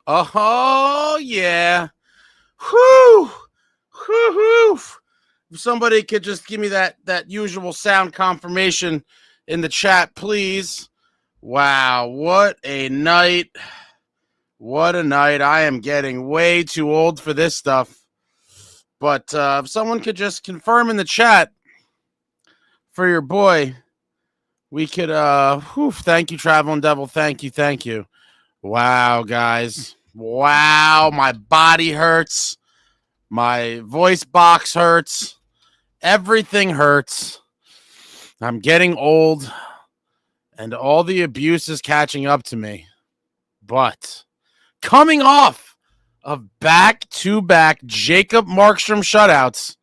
Oh, yeah. Whew. Whew. If somebody could just give me that usual sound confirmation in the chat, please. Wow, what a night. What a night. I am getting way too old for this stuff. But if someone could just confirm in the chat for your boy, we could, thank you, Traveling Devil. Thank you. Wow, guys. Wow, my body hurts. My voice box hurts. Everything hurts. I'm getting old, and all the abuse is catching up to me. But coming off of back-to-back Jacob Markstrom shutouts,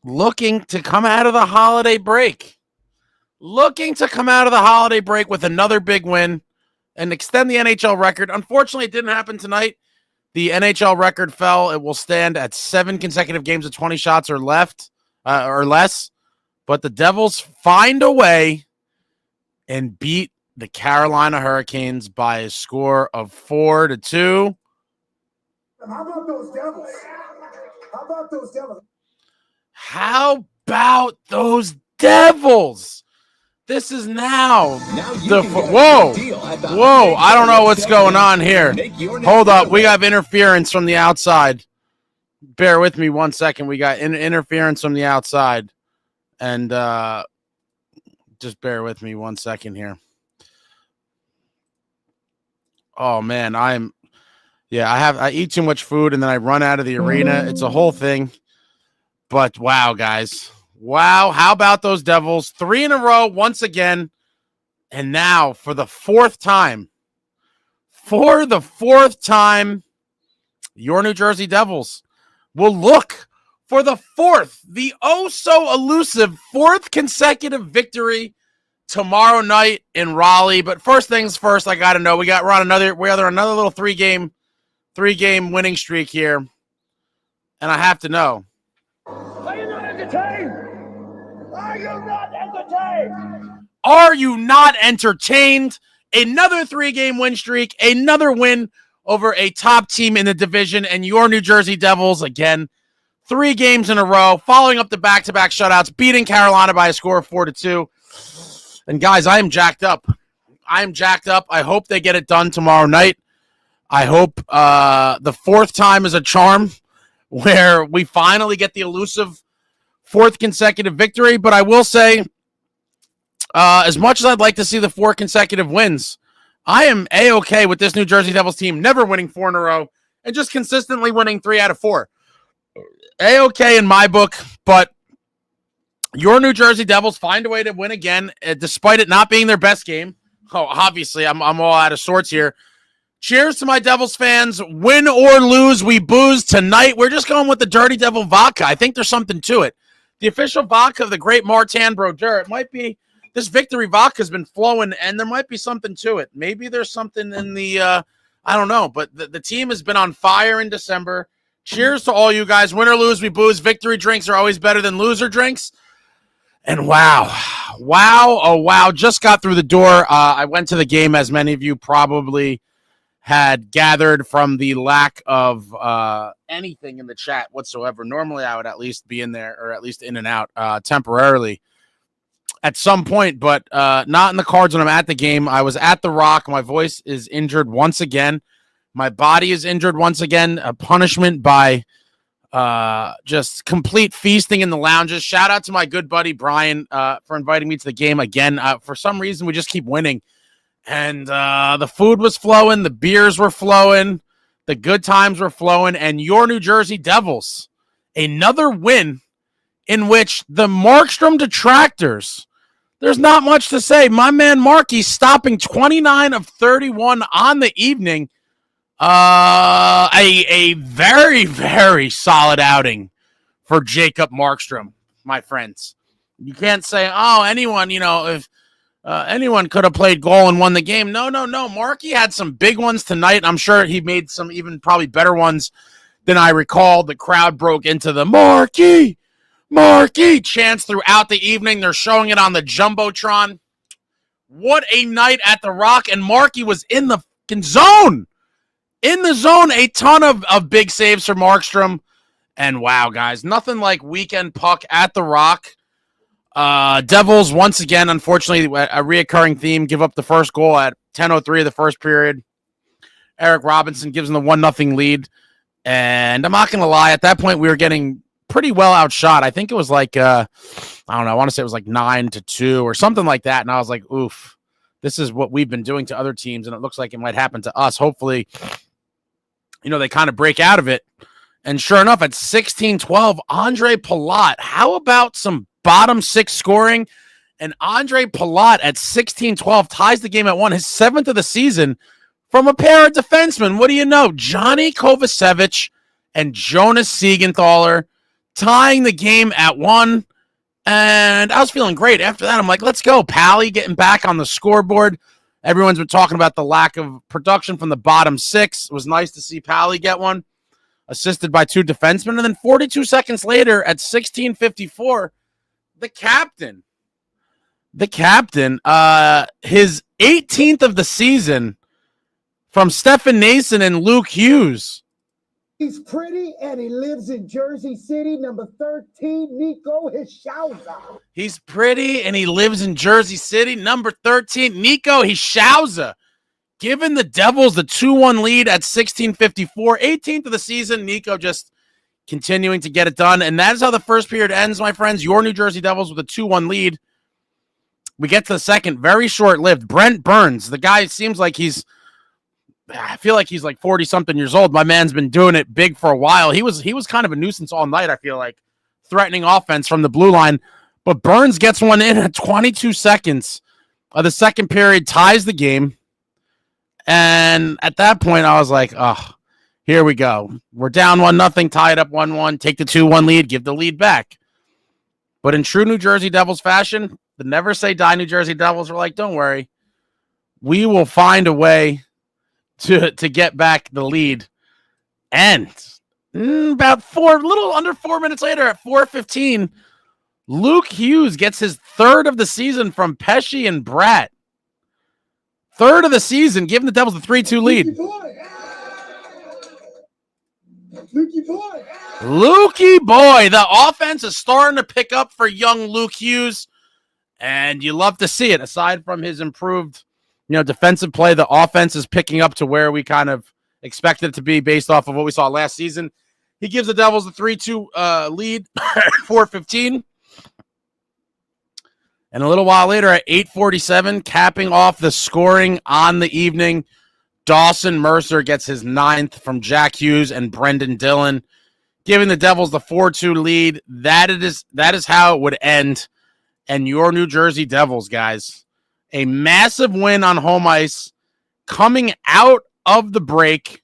looking to come out of the holiday break. With another big win and extend the NHL record. Unfortunately, it didn't happen tonight. The NHL record fell. It will stand at 7 consecutive games of 20 shots or less. But the Devils find a way and beat the Carolina Hurricanes by a score of 4-2. How about those Devils? This is now the whoa! I don't know what's going on here. Hold up, we got interference from the outside. Bear with me 1 second. We got interference from the outside, and just bear with me 1 second here. Oh man, I eat too much food and then I run out of the arena. It's a whole thing. But wow, guys. Wow, how about those Devils? 3 in a row once again. And now for the fourth time, your New Jersey Devils will look for the elusive fourth consecutive victory tomorrow night in Raleigh. But first things first, I got to know, we're on another little three-game winning streak here. And I have to know. Are you not entertained? Are you not entertained? Another 3-game win streak, another win over a top team in the division, and your New Jersey Devils, again, 3 games in a row, following up the back-to-back shutouts, beating Carolina by a score of 4-2. And guys, I am jacked up. I hope they get it done tomorrow night. I hope the fourth time is a charm where we finally get the elusive fourth consecutive victory. But I will say, as much as I'd like to see the 4 consecutive wins, I am A-okay with this New Jersey Devils team never winning 4 in a row and just consistently winning 3 out of 4. A-okay in my book, but your New Jersey Devils find a way to win again, despite it not being their best game. Oh, obviously, I'm all out of sorts here. Cheers to my Devils fans. Win or lose, we booze tonight. We're just going with the Dirty Devil vodka. I think there's something to it. The official vodka of the great Martin Brodeur. It might be, this victory vodka has been flowing, and there might be something to it. Maybe there's something in the, I don't know, but the team has been on fire in December. Cheers to all you guys. Win or lose, we booze. Victory drinks are always better than loser drinks. And wow, just got through the door. I went to the game, as many of you probably had gathered from the lack of anything in the chat whatsoever. Normally, I would at least be in there, or at least in and out temporarily at some point, but not in the cards when I'm at the game. I was at the Rock. My voice is injured once again. My body is injured once again. A punishment by just complete feasting in the lounges. Shout out to my good buddy Brian for inviting me to the game again. For some reason, we just keep winning. And the food was flowing, the beers were flowing, the good times were flowing, and your New Jersey Devils, another win in which the Markstrom detractors, there's not much to say. My man Marky stopping 29 of 31 on the evening. A very, very solid outing for Jacob Markstrom, my friends. You can't say, oh, anyone, if anyone could have played goal and won the game. No. Marky had some big ones tonight. I'm sure he made some even probably better ones than I recall. The crowd broke into the Marky chants throughout the evening. They're showing it on the Jumbotron. What a night at the Rock. And Marky was in the zone. In the zone, a ton of big saves for Markstrom. And wow, guys, nothing like weekend puck at the Rock. Devils, once again, unfortunately, a reoccurring theme, give up the first goal at 10:03 of the first period. Eric Robinson gives them the 1-0 lead. And I'm not going to lie, at that point, we were getting pretty well outshot. I think it was like, I don't know, I want to say it was like 9-2 or something like that. And I was like, oof, this is what we've been doing to other teams, and it looks like it might happen to us. Hopefully, they kind of break out of it. And sure enough, at 16-12, Andre Palat, how about some bottom six scoring? And Andre Palat at 16-12 ties the game at 1, his 7th of the season, from a pair of defensemen. What do you know? Johnny Kovacevic and Jonas Siegenthaler tying the game at 1. And I was feeling great. After that, I'm like, let's go. Pally getting back on the scoreboard. Everyone's been talking about the lack of production from the bottom six. It was nice to see Pally get one, assisted by 2 defensemen. And then 42 seconds later at 16:54, the captain, his 18th of the season from Stefan Nason and Luke Hughes. He's pretty and he lives in Jersey City, number 13, nicohischier. He's pretty and he lives in Jersey City, number 13, nicohischier. Giving the Devils the 2-1 lead at 16:54, 18th of the season. Nico just continuing to get it done. And that is how the first period ends, my friends. Your New Jersey Devils with a 2-1 lead. We get to the second, very short-lived. Brent Burns, the guy seems like I feel like he's like 40-something years old. My man's been doing it big for a while. He was kind of a nuisance all night, I feel like, threatening offense from the blue line. But Burns gets one in at 22 seconds of the second period, ties the game. And at that point, I was like, oh, here we go. We're down 1-0, tied up 1-1, take the 2-1 lead, give the lead back. But in true New Jersey Devils fashion, the never say die New Jersey Devils were like, don't worry. We will find a way to get back the lead. And about little under 4 minutes later at 4:15, Luke Hughes gets his 3rd of the season from Pesci and Bratt. 3rd of the season, giving the Devils the 3-2 lead. Lukey boy. The offense is starting to pick up for young Luke Hughes, and you love to see it. Aside from his improved defensive play, the offense is picking up to where we kind of expected it to be based off of what we saw last season. He gives the Devils the 3-2 lead at 4:15. And a little while later at 8:47, capping off the scoring on the evening, Dawson Mercer gets his 9th from Jack Hughes and Brendan Dillon, giving the Devils the 4-2 lead. That is how it would end. And your New Jersey Devils, guys, a massive win on home ice, coming out of the break,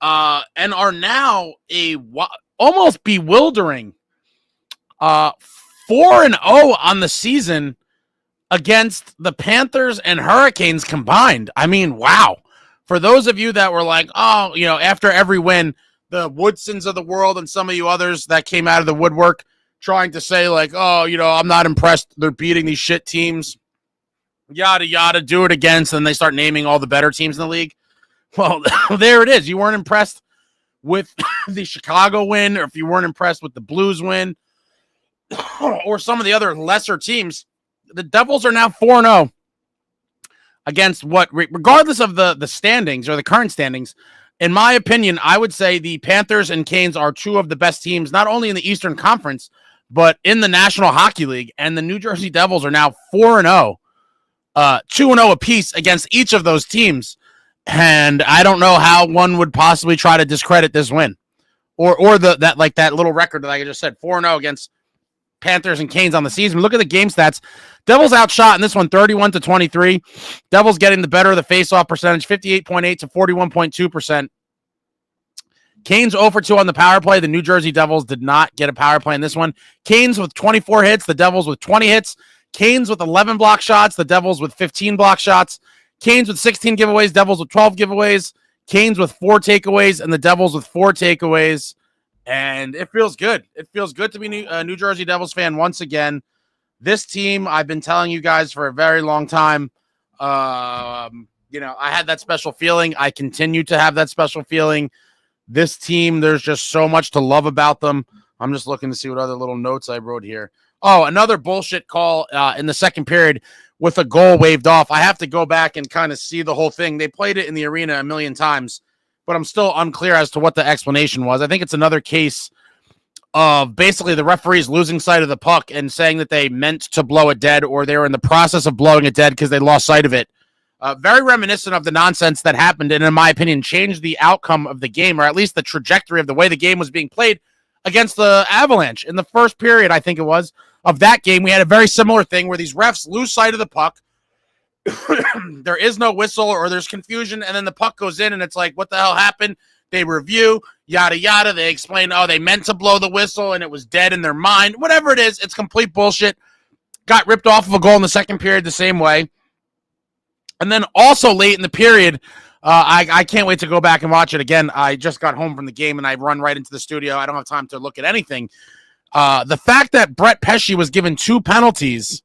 and are now almost bewildering 4-0 on the season against the Panthers and Hurricanes combined. I mean, wow. For those of you that were like, oh, after every win, the Woodsons of the world and some of you others that came out of the woodwork trying to say like, oh, I'm not impressed. They're beating these shit teams. Yada, yada, do it again. So then they start naming all the better teams in the league. Well, there it is. You weren't impressed with the Chicago win, or if you weren't impressed with the Blues win, or some of the other lesser teams. The Devils are now 4-0 against what, regardless of the standings or the current standings, in my opinion, I would say the Panthers and Canes are 2 of the best teams, not only in the Eastern Conference, but in the National Hockey League. And the New Jersey Devils are now 4-0, 2-0 apiece against each of those teams. And I don't know how one would possibly try to discredit this win, or that little record that I just said, 4-0 against Panthers and Canes on the season. Look at the game stats. Devils outshot in this one 31-23. Devils getting the better of the faceoff percentage, 58.8 to 41.2%. Canes 0 for 2 on the power play. The New Jersey Devils did not get a power play in this one. Canes with 24 hits, the Devils with 20 hits. Canes with 11 block shots, the Devils with 15 block shots. Canes with 16 giveaways, Devils with 12 giveaways. Canes with 4 takeaways, and the Devils with 4 takeaways. And it feels good. It feels good to be a New Jersey Devils fan once again. This team, I've been telling you guys for a very long time, I had that special feeling. I continue to have that special feeling. This team, there's just so much to love about them. I'm just looking to see what other little notes I wrote here. Oh, another bullshit call in the second period with a goal waved off. I have to go back and kind of see the whole thing. They played it in the arena a million times, but I'm still unclear as to what the explanation was. I think it's another case of basically the referees losing sight of the puck and saying that they meant to blow it dead, or they were in the process of blowing it dead because they lost sight of it. Very reminiscent of the nonsense that happened, and in my opinion, changed the outcome of the game, or at least the trajectory of the way the game was being played against the Avalanche. In the first period, I think it was, of that game, we had a very similar thing where these refs lose sight of the puck. There is no whistle, or there's confusion, and then the puck goes in, and it's like, what the hell happened? They review, yada, yada. They explain, oh, they meant to blow the whistle, and it was dead in their mind. Whatever it is, it's complete bullshit. Got ripped off of a goal in the second period the same way. And then also late in the period, I can't wait to go back and watch it again. I just got home from the game, and I run right into the studio. I don't have time to look at anything. The fact that Brett Pesce was given 2 penalties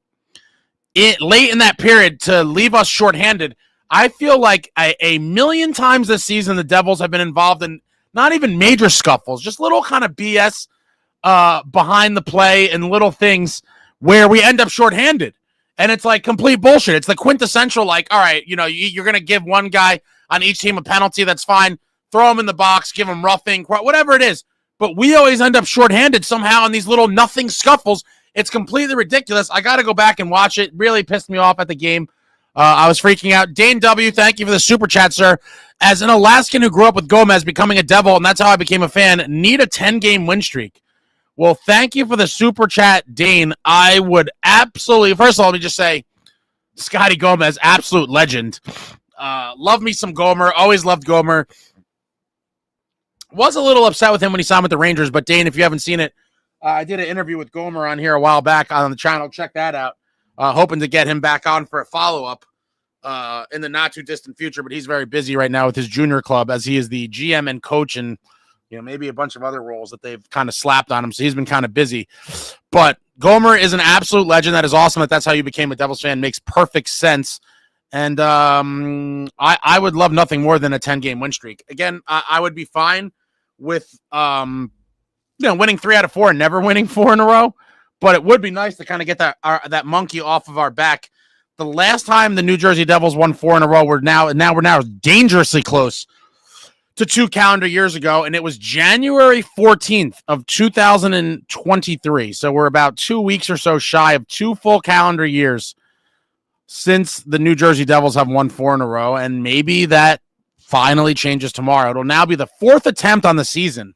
late in that period to leave us shorthanded, I feel like a million times this season the Devils have been involved in not even major scuffles, just little kind of BS behind the play and little things where we end up shorthanded. And it's like complete bullshit. It's the quintessential, like, all right, you're going to give one guy on each team a penalty. That's fine. Throw him in the box, give him roughing, whatever it is. But we always end up shorthanded somehow in these little nothing scuffles. It's completely ridiculous. I got to go back and watch it. Really pissed me off at the game. I was freaking out. Dane W., thank you for the super chat, sir. As an Alaskan who grew up with Gomez becoming a Devil, and that's how I became a fan, need a 10-game win streak. Well, thank you for the super chat, Dane. I would absolutely, first of all, let me just say, Scotty Gomez, absolute legend. Love me some Gomer. Always loved Gomer. Was a little upset with him when he signed with the Rangers, but Dane, if you haven't seen it, I did an interview with Gomer on here a while back on the channel. Check that out. Hoping to get him back on for a follow-up in the not-too-distant future, but he's very busy right now with his junior club as he is the GM and coach and maybe a bunch of other roles that they've kind of slapped on him, so he's been kind of busy. But Gomer is an absolute legend. That is awesome that's how you became a Devils fan. Makes perfect sense. And I would love nothing more than a 10-game win streak. Again, I would be fine with winning 3 out of 4 and never winning 4 in a row. But it would be nice to kind of get that monkey off of our back. The last time the New Jersey Devils won 4 in a row, we're now dangerously close to 2 calendar years ago, and it was January 14th of 2023. So we're about 2 weeks or so shy of 2 full calendar years since the New Jersey Devils have won 4 in a row, and maybe that finally changes tomorrow. It'll now be the 4th attempt on the season.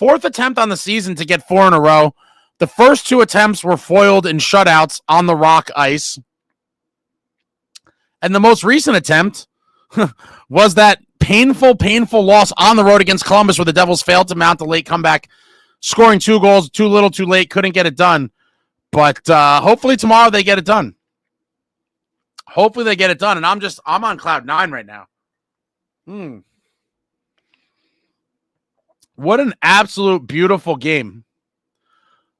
4th attempt on the season to get 4 in a row. The first 2 attempts were foiled in shutouts on the rock ice. And the most recent attempt was that painful loss on the road against Columbus where the Devils failed to mount the late comeback, scoring 2 goals, too little, too late, couldn't get it done. But hopefully tomorrow they get it done. Hopefully they get it done. And I'm on cloud 9 right now. What an absolute beautiful game.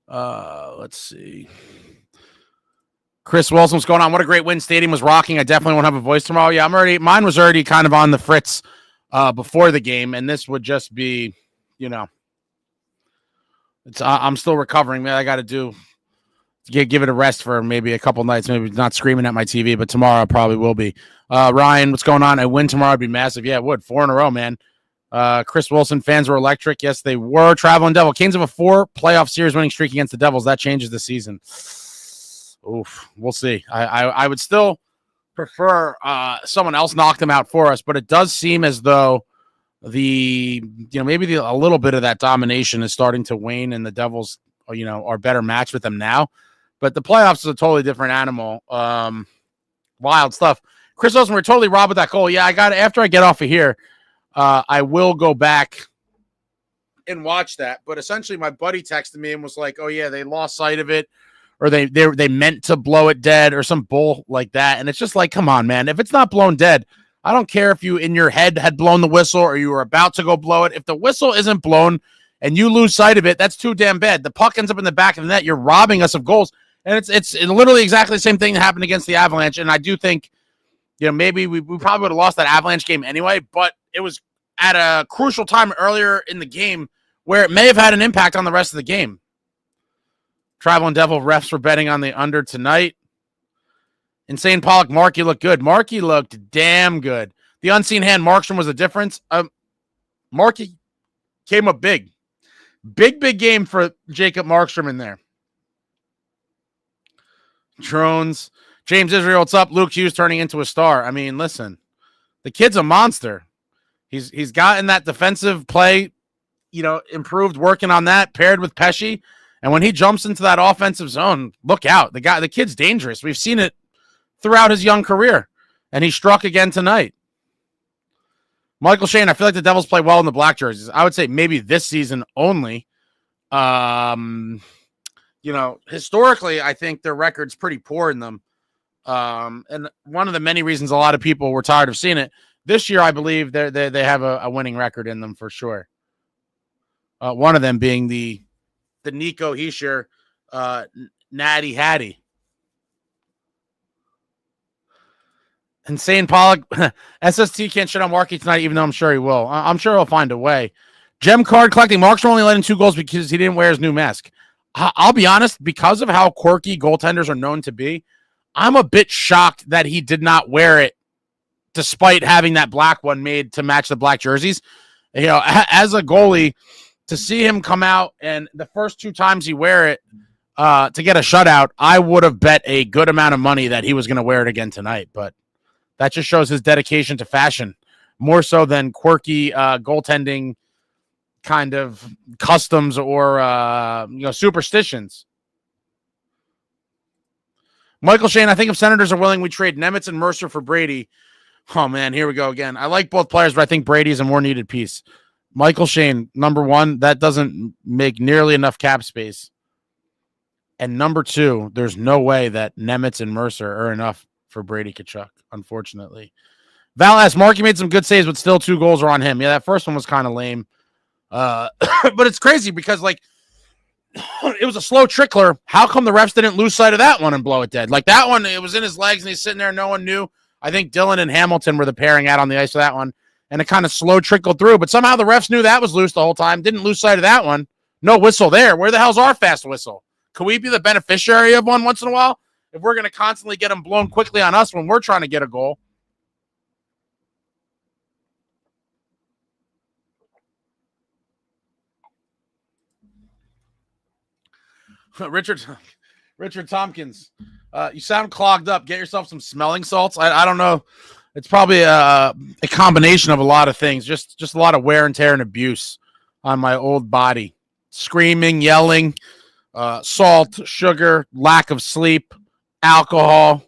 Let's see. Chris Wilson, what's going on? What a great win. Stadium was rocking. I definitely won't have a voice tomorrow. Yeah, mine was already kind of on the fritz before the game, and this would just be, I'm still recovering, man. I got to give it a rest for maybe a couple nights, maybe not screaming at my TV, but tomorrow I probably will be. Ryan, what's going on? A win tomorrow would be massive. Yeah, it would. 4 in a row, man. Chris Wilson, fans were electric. Yes, they were. Traveling Devil. Canes have a 4 playoff series winning streak against the Devils. That changes the season. Oof, we'll see. I would still prefer someone else knock them out for us, but it does seem as though maybe a little bit of that domination is starting to wane, and the Devils, are better matched with them now. But the playoffs is a totally different animal. Wild stuff. Chris Wilson, we're totally robbed with that goal. Yeah, after I get off of here, I will go back and watch that. But essentially, my buddy texted me and was like, "Oh yeah, they lost sight of it, or they meant to blow it dead, or some bull like that." And it's just like, come on, man. If it's not blown dead, I don't care if you in your head had blown the whistle or you were about to go blow it. If the whistle isn't blown and you lose sight of it, that's too damn bad. The puck ends up in the back of the net. You're robbing us of goals, and it's literally exactly the same thing that happened against the Avalanche. And I do think, maybe we probably would have lost that Avalanche game anyway, but it was at a crucial time earlier in the game where it may have had an impact on the rest of the game. Traveling Devil refs were betting on the under tonight. Insane Pollock, Markey looked good. Markey looked damn good. The unseen hand, Markstrom was the difference. Markey came up big. Big game for Jacob Markstrom in there. Drones. James Israel, what's up? Luke Hughes turning into a star. I mean, listen, the kid's a monster. He's gotten that defensive play, improved, working on that, paired with Pesci. And when he jumps into that offensive zone, look out. The kid's dangerous. We've seen it throughout his young career, and he struck again tonight. Michael Shane, I feel like the Devils play well in the black jerseys. I would say maybe this season only. Historically, I think their record's pretty poor in them. And one of the many reasons a lot of people were tired of seeing it. This year, I believe they have a winning record in them for sure. One of them being the nicohischier Natty Hattie. Insane Pollock. SST can't shit on Markey tonight, even though I'm sure he will. I'm sure he'll find a way. Gem card collecting. Markstrom only let in 2 goals because he didn't wear his new mask. I'll be honest, because of how quirky goaltenders are known to be, I'm a bit shocked that he did not wear it despite having that black one made to match the black jerseys. As a goalie, to see him come out and the first 2 times he wear it to get a shutout, I would have bet a good amount of money that he was going to wear it again tonight. But that just shows his dedication to fashion, more so than quirky goaltending kind of customs or superstitions. Michael Shane, I think if Senators are willing, we trade Nemitz and Mercer for Brady. Oh, man, here we go again. I like both players, but I think Brady is a more needed piece. Michael Shane, number 1, that doesn't make nearly enough cap space. And number 2, there's no way that Nemitz and Mercer are enough for Brady Tkachuk, unfortunately. Val asks, Markey made some good saves, but still 2 goals are on him. Yeah, that first one was kind of lame. But it's crazy because, it was a slow trickler. How come the refs didn't lose sight of that one and blow it dead? Like that one, it was in his legs and he's sitting there. No one knew. I think Dylan and Hamilton were the pairing out on the ice for that one. And it kind of slow trickled through. But somehow the refs knew that was loose the whole time. Didn't lose sight of that one. No whistle there. Where the hell's our fast whistle? Could we be the beneficiary of one once in a while? If we're going to constantly get them blown quickly on us when we're trying to get a goal. Richard Tompkins, you sound clogged up. Get yourself some smelling salts. I don't know. It's probably a combination of a lot of things. Just a lot of wear and tear and abuse on my old body. Screaming, yelling, salt, sugar, lack of sleep, alcohol.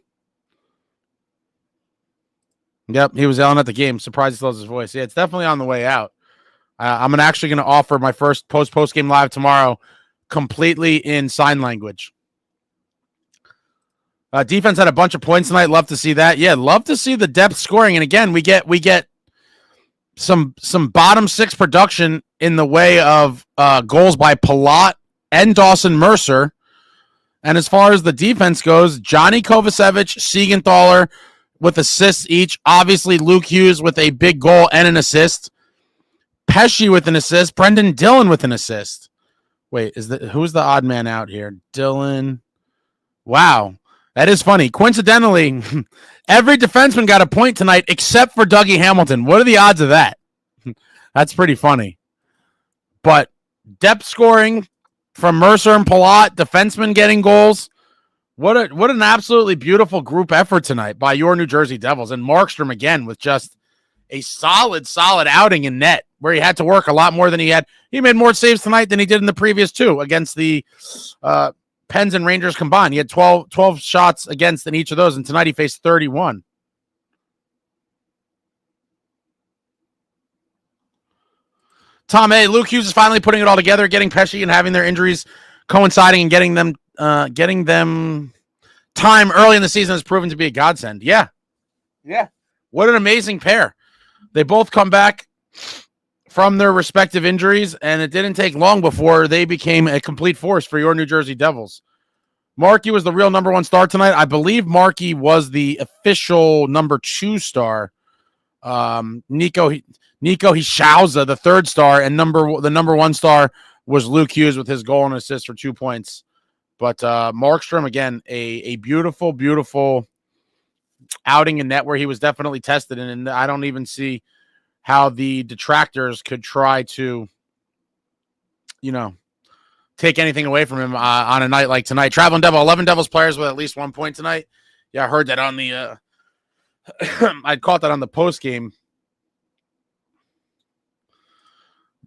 Yep, he was yelling at the game. Surprised he still has his voice. Yeah, it's definitely on the way out. I'm actually going to offer my first post-game live tomorrow completely in sign language. Defense had a bunch of points tonight. Love to see that. Yeah, love to see the depth scoring. And again, we get some bottom 6 production in the way of goals by Palat and Dawson Mercer. And as far as the defense goes, Johnny Kovacevic, Siegenthaler with assists each. Obviously, Luke Hughes with a big goal and an assist. Pesci with an assist. Brendan Dillon with an assist. Wait, who's the odd man out here? Dillon. Wow. That is funny. Coincidentally, every defenseman got a point tonight except for Dougie Hamilton. What are the odds of that? That's pretty funny. But depth scoring from Mercer and Palat, defensemen getting goals. What an absolutely beautiful group effort tonight by your New Jersey Devils. And Markstrom again with just a solid outing in net where he had to work a lot more than he had. He made more saves tonight than he did in the previous 2 against the Pens and Rangers combined. He had 12 shots against in each of those, and tonight he faced 31. Tom A. Luke Hughes is finally putting it all together, getting Pesci and having their injuries coinciding and getting them time early in the season has proven to be a godsend. Yeah. What an amazing pair. They both come back from their respective injuries, and it didn't take long before they became a complete force for your New Jersey Devils. Markey was the real number 1 star tonight. I believe Markey was the official number 2 star. Nicohischier, the 3rd star, and the number 1 star was Luke Hughes with his goal and assist for 2 points. But Markstrom, again, a beautiful, beautiful outing in net where he was definitely tested. And I don't even see how the detractors could try to, take anything away from him on a night like tonight. Traveling Devil, 11 Devils players with at least 1 point tonight. Yeah, I heard that on the I caught that on the post game.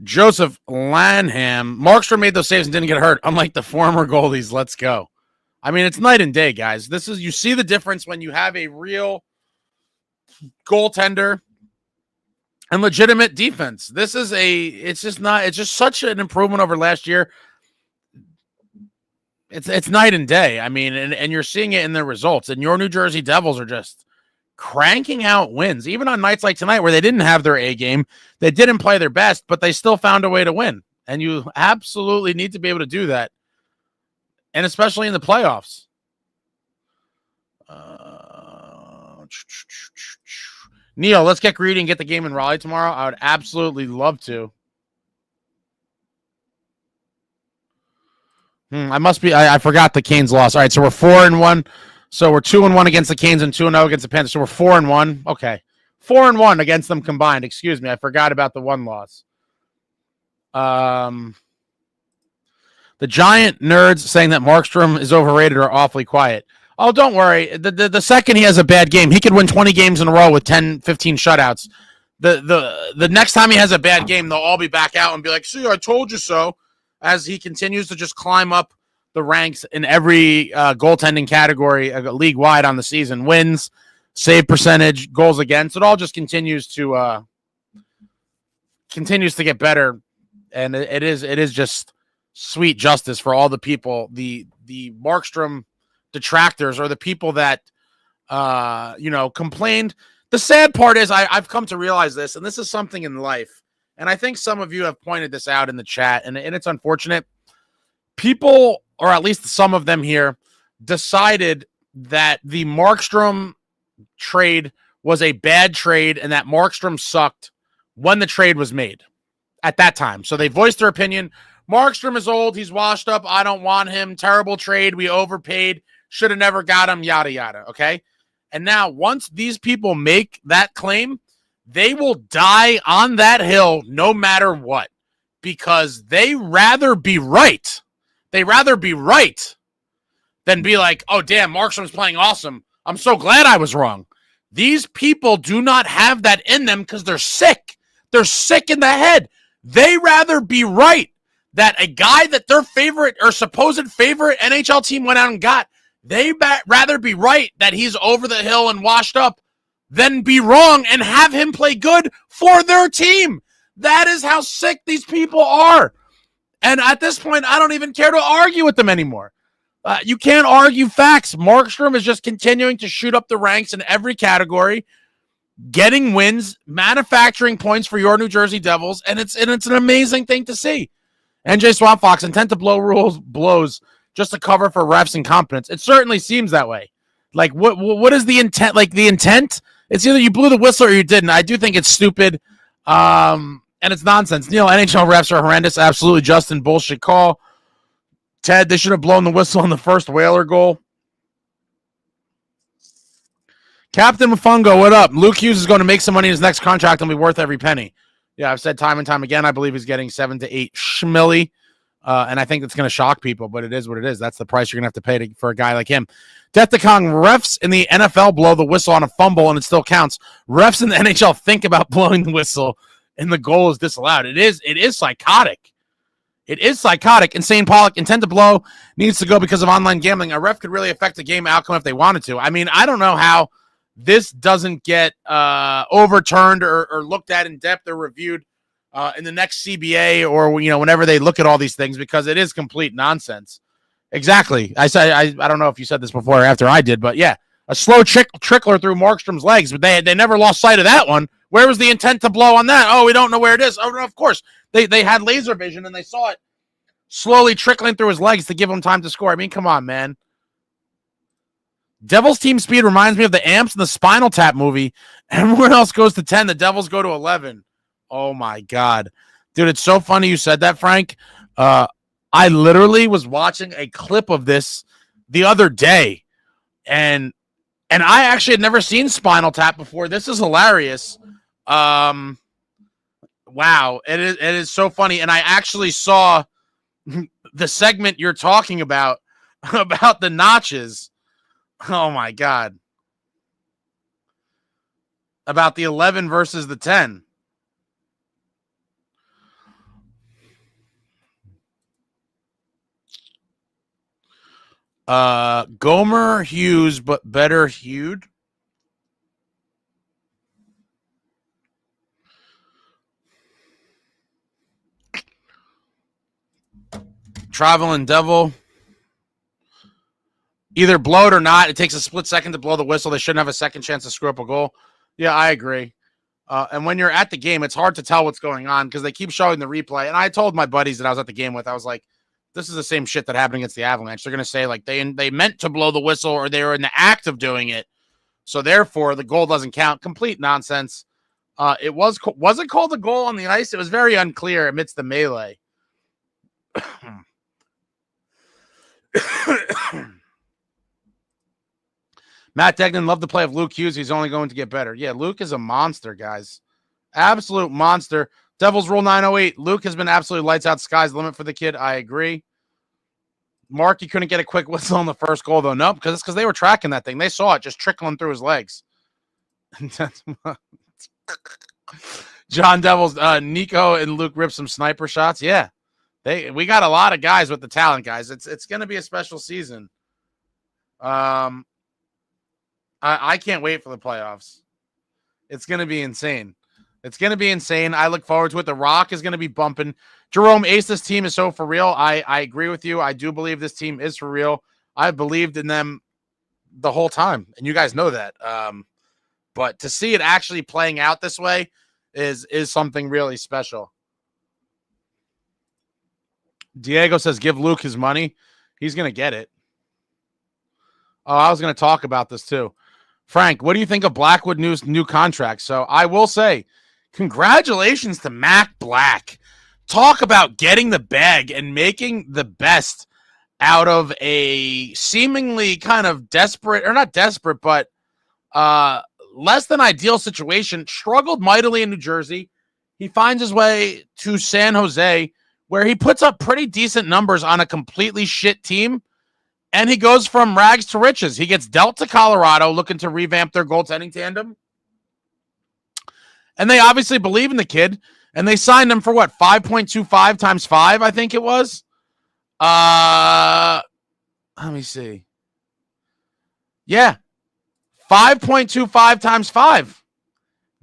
Joseph Lanham. Markstrom made those saves and didn't get hurt, unlike the former goalies. Let's go. I mean, it's night and day, guys. You see the difference when you have a real goaltender and legitimate defense. It's just such an improvement over last year. It's night and day. I mean, and you're seeing it in their results. And your New Jersey Devils are just cranking out wins, even on nights like tonight where they didn't have their A game. They didn't play their best, but they still found a way to win. And you absolutely need to be able to do that, and especially in the playoffs. Neil, let's get greedy and get the game in Raleigh tomorrow. I would absolutely love to. I forgot the Canes loss. All right, so we're 4-1. So we're 2-1 against the Canes and 2-0 against the Panthers. So we're 4-1. Okay. 4-1 against them combined. Excuse me. I forgot about the one loss. The giant nerds saying that Markstrom is overrated are awfully quiet. Oh, don't worry. The second he has a bad game, he could win 20 games in a row with 10, 15 shutouts. The next time he has a bad game, they'll all be back out and be like, see, I told you so, as he continues to just climb up the ranks in every goaltending category league-wide on the season. Wins, save percentage, goals against. It all just continues to get better, and it is just sweet justice for all the people, the Markstrom detractors, or the people that complained. The sad part is I've come to realize this, and this is something in life, and I think some of you have pointed this out in the chat, and it's unfortunate. People, or at least some of them here, decided that the Markstrom trade was a bad trade and that Markstrom sucked when the trade was made at that time. So they voiced their opinion. Markstrom is old. He's washed up. I don't want him. Terrible trade. We overpaid. Should have never got him. Yada, yada. Okay? And now, once these people make that claim, they will die on that hill no matter what, because they rather be right. They rather be right than be like, oh, damn, Markstrom's playing awesome. I'm so glad I was wrong. These people do not have that in them because they're sick. They're sick in the head. They rather be right that a guy that their favorite or supposed favorite NHL team went out and got, they rather be right that he's over the hill and washed up than be wrong and have him play good for their team. That is how sick these people are. And at this point, I don't even care to argue with them anymore. You can't argue facts. Markstrom is just continuing to shoot up the ranks in every category, getting wins, manufacturing points for your New Jersey Devils, and it's an amazing thing to see. NJ Swamp Fox, intent to blows just to cover for refs' incompetence. It certainly seems that way. Like, what is the intent? Like, the intent? It's either you blew the whistle or you didn't. I do think it's stupid, and it's nonsense. NHL refs are horrendous. Absolutely, Justin, bullshit call. Ted, they should have blown the whistle on the first Whaler goal. Captain Mafungo, what up? Luke Hughes is going to make some money in his next contract and be worth every penny. Yeah, I've said time and time again, I believe he's getting 7 to 8 schmilly. And I think that's going to shock people, but it is what it is. That's the price you're going to have to pay for a guy like him. Death to Kong, refs in the NFL blow the whistle on a fumble and it still counts. Refs in the NHL think about blowing the whistle and the goal is disallowed. It is psychotic. It is psychotic. Insane Pollock, intent to blow, needs to go because of online gambling. A ref could really affect the game outcome if they wanted to. I mean, I don't know how this doesn't get overturned or looked at in depth or reviewed in the next CBA or whenever they look at all these things, because it is complete nonsense. Exactly. I don't know if you said this before or after I did, but yeah, a slow trickler through Markstrom's legs, but they never lost sight of that one. Where was the intent to blow on that? Oh, we don't know where it is. Oh, no, of course. They had laser vision and they saw it slowly trickling through his legs to give him time to score. I mean, come on, man. Devils team speed reminds me of the Amps in the Spinal Tap movie. Everyone else goes to 10. The Devils go to 11. Oh, my God. Dude, it's so funny you said that, Frank. I literally was watching a clip of this the other day, and I actually had never seen Spinal Tap before. This is hilarious. Wow, it is so funny. And I actually saw the segment you're talking about the notches. Oh, my God. About the 11 versus the 10. Gomer Hughes, but better hued. Traveling Devil. Either blow it or not. It takes a split second to blow the whistle. They shouldn't have a second chance to screw up a goal. Yeah, I agree. And when you're at the game, it's hard to tell what's going on because they keep showing the replay. And I told my buddies that I was at the game with, I was like, this is the same shit that happened against the Avalanche. They're going to say, like, they meant to blow the whistle or they were in the act of doing it. So, therefore, the goal doesn't count. Complete nonsense. It was it called a goal on the ice? It was very unclear amidst the melee. Matt Degnan loved the play of Luke Hughes. He's only going to get better. Yeah, Luke is a monster, guys. Absolute monster. Devils Rule 908. Luke has been absolutely lights out. Sky's the limit for the kid. I agree. Mark, you couldn't get a quick whistle on the first goal, though. No, because they were tracking that thing. They saw it just trickling through his legs. John Devils, Nico and Luke ripped some sniper shots. Yeah. We got a lot of guys with the talent, guys. It's going to be a special season. I can't wait for the playoffs. It's going to be insane. It's going to be insane. I look forward to it. The Rock is going to be bumping. Jerome Ace, this team is so for real. I agree with you. I do believe this team is for real. I've believed in them the whole time, and you guys know that. But to see it actually playing out this way is something really special. Diego says, give Luke his money. He's going to get it. Oh, I was going to talk about this too. Frank, what do you think of Blackwood new contract? So I will say, congratulations to Mac Black. Talk about getting the bag and making the best out of a seemingly kind of desperate, or not desperate, but less than ideal situation. Struggled mightily in New Jersey. He finds his way to San Jose, where he puts up pretty decent numbers on a completely shit team. And he goes from rags to riches. He gets dealt to Colorado, looking to revamp their goaltending tandem. And they obviously believe in the kid. And they signed him for what? 5.25 times 5, I think it was. Let me see. Yeah. 5.25 times 5.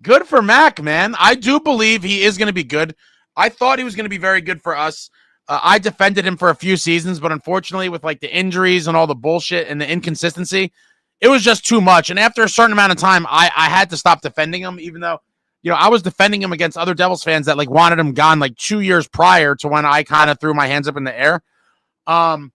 Good for Mac, man. I do believe he is going to be good. I thought he was going to be very good for us. I defended him for a few seasons, but unfortunately with like the injuries and all the bullshit and the inconsistency, it was just too much. And after a certain amount of time, I had to stop defending him, even though, you know, I was defending him against other Devils fans that like wanted him gone like 2 years prior to when I kind of threw my hands up in the air. And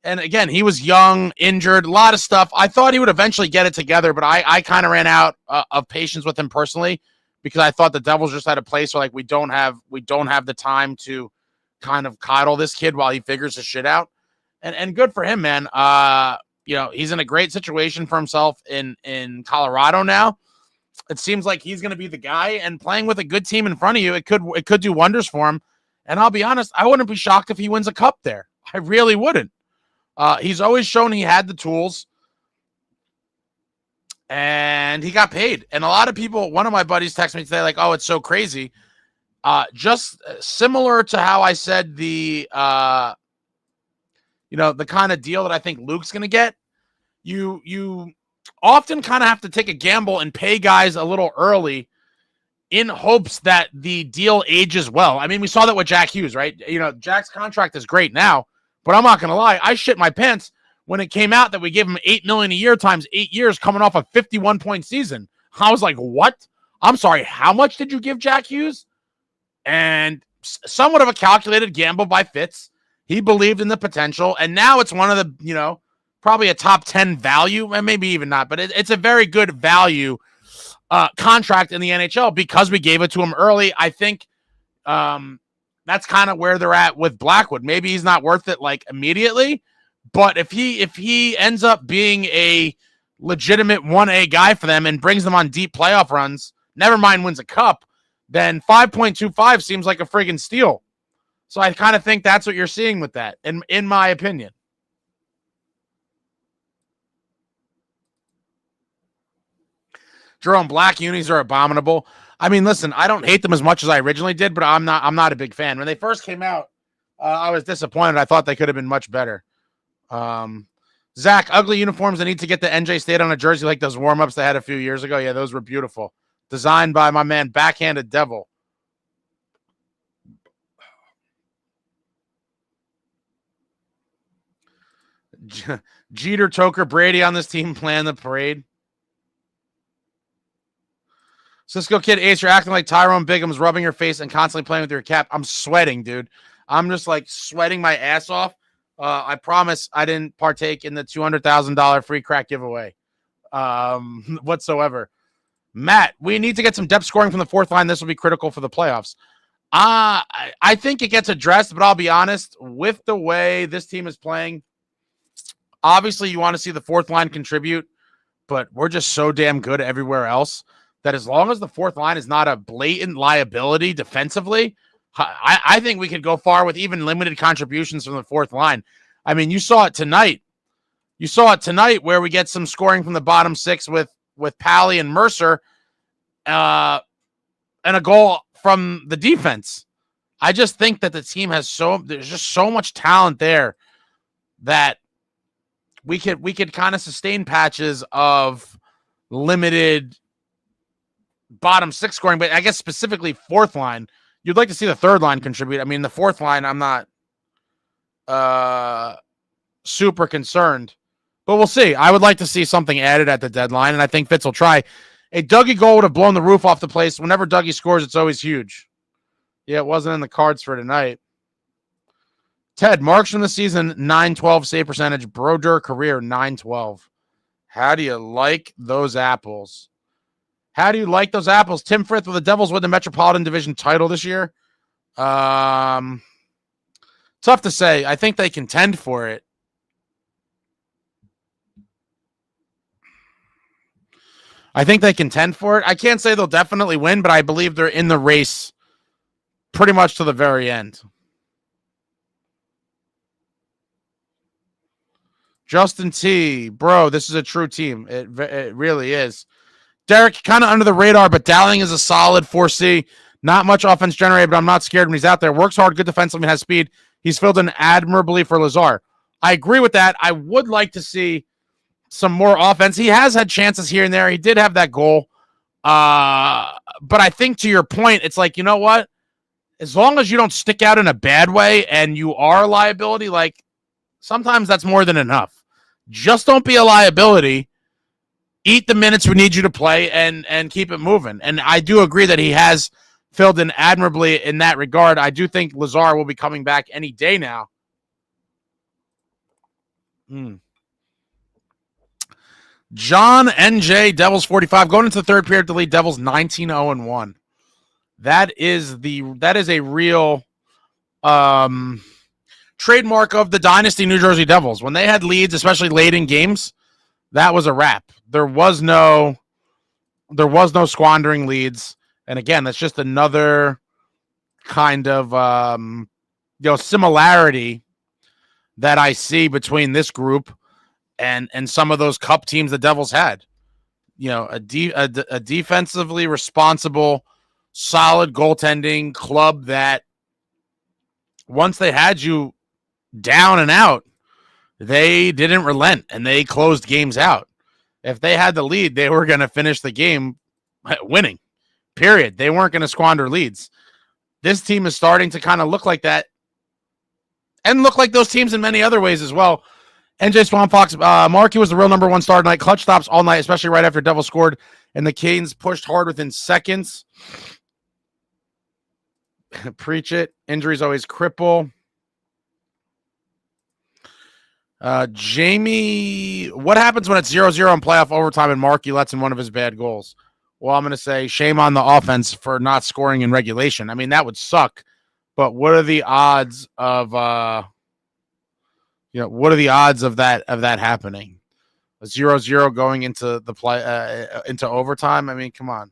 again, he was young, injured, a lot of stuff. I thought he would eventually get it together, but I kind of ran out of patience with him personally because I thought the Devils just had a place where like we don't have the time to kind of coddle this kid while he figures his shit out. And good for him, man. You know, he's in a great situation for himself in Colorado now. It seems like he's going to be the guy, and playing with a good team in front of you, it could do wonders for him. And I'll be honest, I wouldn't be shocked if he wins a cup there. I really wouldn't. He's always shown he had the tools, and he got paid. And a lot of people, one of my buddies texted me today, like, oh, it's so crazy. Just similar to how I said the kind of deal that I think Luke's going to get. You often kind of have to take a gamble and pay guys a little early in hopes that the deal ages well. I mean, we saw that with Jack Hughes, right? You know, Jack's contract is great now, but I'm not going to lie. I shit my pants when it came out that we gave him $8 million a year times 8 years coming off a 51-point season. I was like, what? I'm sorry. How much did you give Jack Hughes? And somewhat of a calculated gamble by Fitz. He believed in the potential, and now it's one of the, probably a top 10 value, and maybe even not, but it's a very good value contract in the NHL because we gave it to him early. I think that's kind of where they're at with Blackwood. Maybe he's not worth it like immediately, but if he ends up being a legitimate 1A guy for them and brings them on deep playoff runs, never mind wins a cup, then 5.25 seems like a friggin' steal. So I kind of think that's what you're seeing with that, in my opinion. Jerome, black unis are abominable. I mean, listen, I don't hate them as much as I originally did, but I'm not a big fan. When they first came out, I was disappointed. I thought they could have been much better. Zach, ugly uniforms. They need to get the NJ State on a jersey like those warm-ups they had a few years ago. Yeah, those were beautiful. Designed by my man, Backhanded Devil. Jeter, Toker, Brady on this team plan the parade. Cisco Kid Ace, you're acting like Tyrone Bigham's rubbing your face and constantly playing with your cap. I'm sweating, dude. I'm just like sweating my ass off. I promise I didn't partake in the $200,000 free crack giveaway whatsoever. Matt, we need to get some depth scoring from the fourth line. This will be critical for the playoffs. I think it gets addressed, but I'll be honest, with the way this team is playing, obviously you want to see the fourth line contribute, but we're just so damn good everywhere else that as long as the fourth line is not a blatant liability defensively, I think we could go far with even limited contributions from the fourth line. I mean, you saw it tonight. You saw it tonight where we get some scoring from the bottom six with Pally and Mercer and a goal from the defense. I just think that the team has there's just so much talent there that we could kind of sustain patches of limited bottom six scoring, but I guess specifically fourth line. You'd like to see the third line contribute. I mean, the fourth line, I'm not super concerned, but we'll see. I would like to see something added at the deadline, and I think Fitz will try. A Dougie goal would have blown the roof off the place. Whenever Dougie scores, it's always huge. Yeah, it wasn't in the cards for tonight. Ted, Markstrom this season, .912 save percentage. Brodeur career, .912. How do you like those apples? How do you like those apples? Tim Frith, will the Devils win the Metropolitan Division title this year? Tough to say. I think they contend for it. I can't say they'll definitely win, but I believe they're in the race pretty much to the very end. Justin T, bro, this is a true team. It really is. Derek, kind of under the radar, but Dowling is a solid 4C. Not much offense generated, but I'm not scared when he's out there. Works hard, good defensively, has speed. He's filled in admirably for Lazar. I agree with that. I would like to see some more offense. He has had chances here and there. He did have that goal. But I think to your point, it's like, you know what? As long as you don't stick out in a bad way and you are a liability, like sometimes that's more than enough. Just don't be a liability. Eat the minutes we need you to play and keep it moving. And I do agree that he has filled in admirably in that regard. I do think Lazar will be coming back any day now. John NJ Devils 45 going into the third period to lead Devils 19-0-1. That is a real trademark of the dynasty New Jersey Devils. When they had leads, especially late in games, that was a wrap. There was no squandering leads. And again, that's just another kind of similarity that I see between this group and some of those cup teams the Devils had. You know, a defensively responsible, solid goaltending club that once they had you down and out, they didn't relent and they closed games out. If they had the lead, they were going to finish the game winning, period. They weren't going to squander leads. This team is starting to kind of look like that and look like those teams in many other ways as well. NJ Swan Fox, Markey was the real number one star tonight. Clutch stops all night, especially right after Devils scored, and the Canes pushed hard within seconds. Preach it. Injuries always cripple. Jamie, what happens when it's 0-0 in playoff overtime and Markey lets in one of his bad goals? Well, I'm going to say shame on the offense for not scoring in regulation. I mean, that would suck. But what are the odds of what are the odds of that happening? A 0-0 going into the play into overtime? I mean, come on.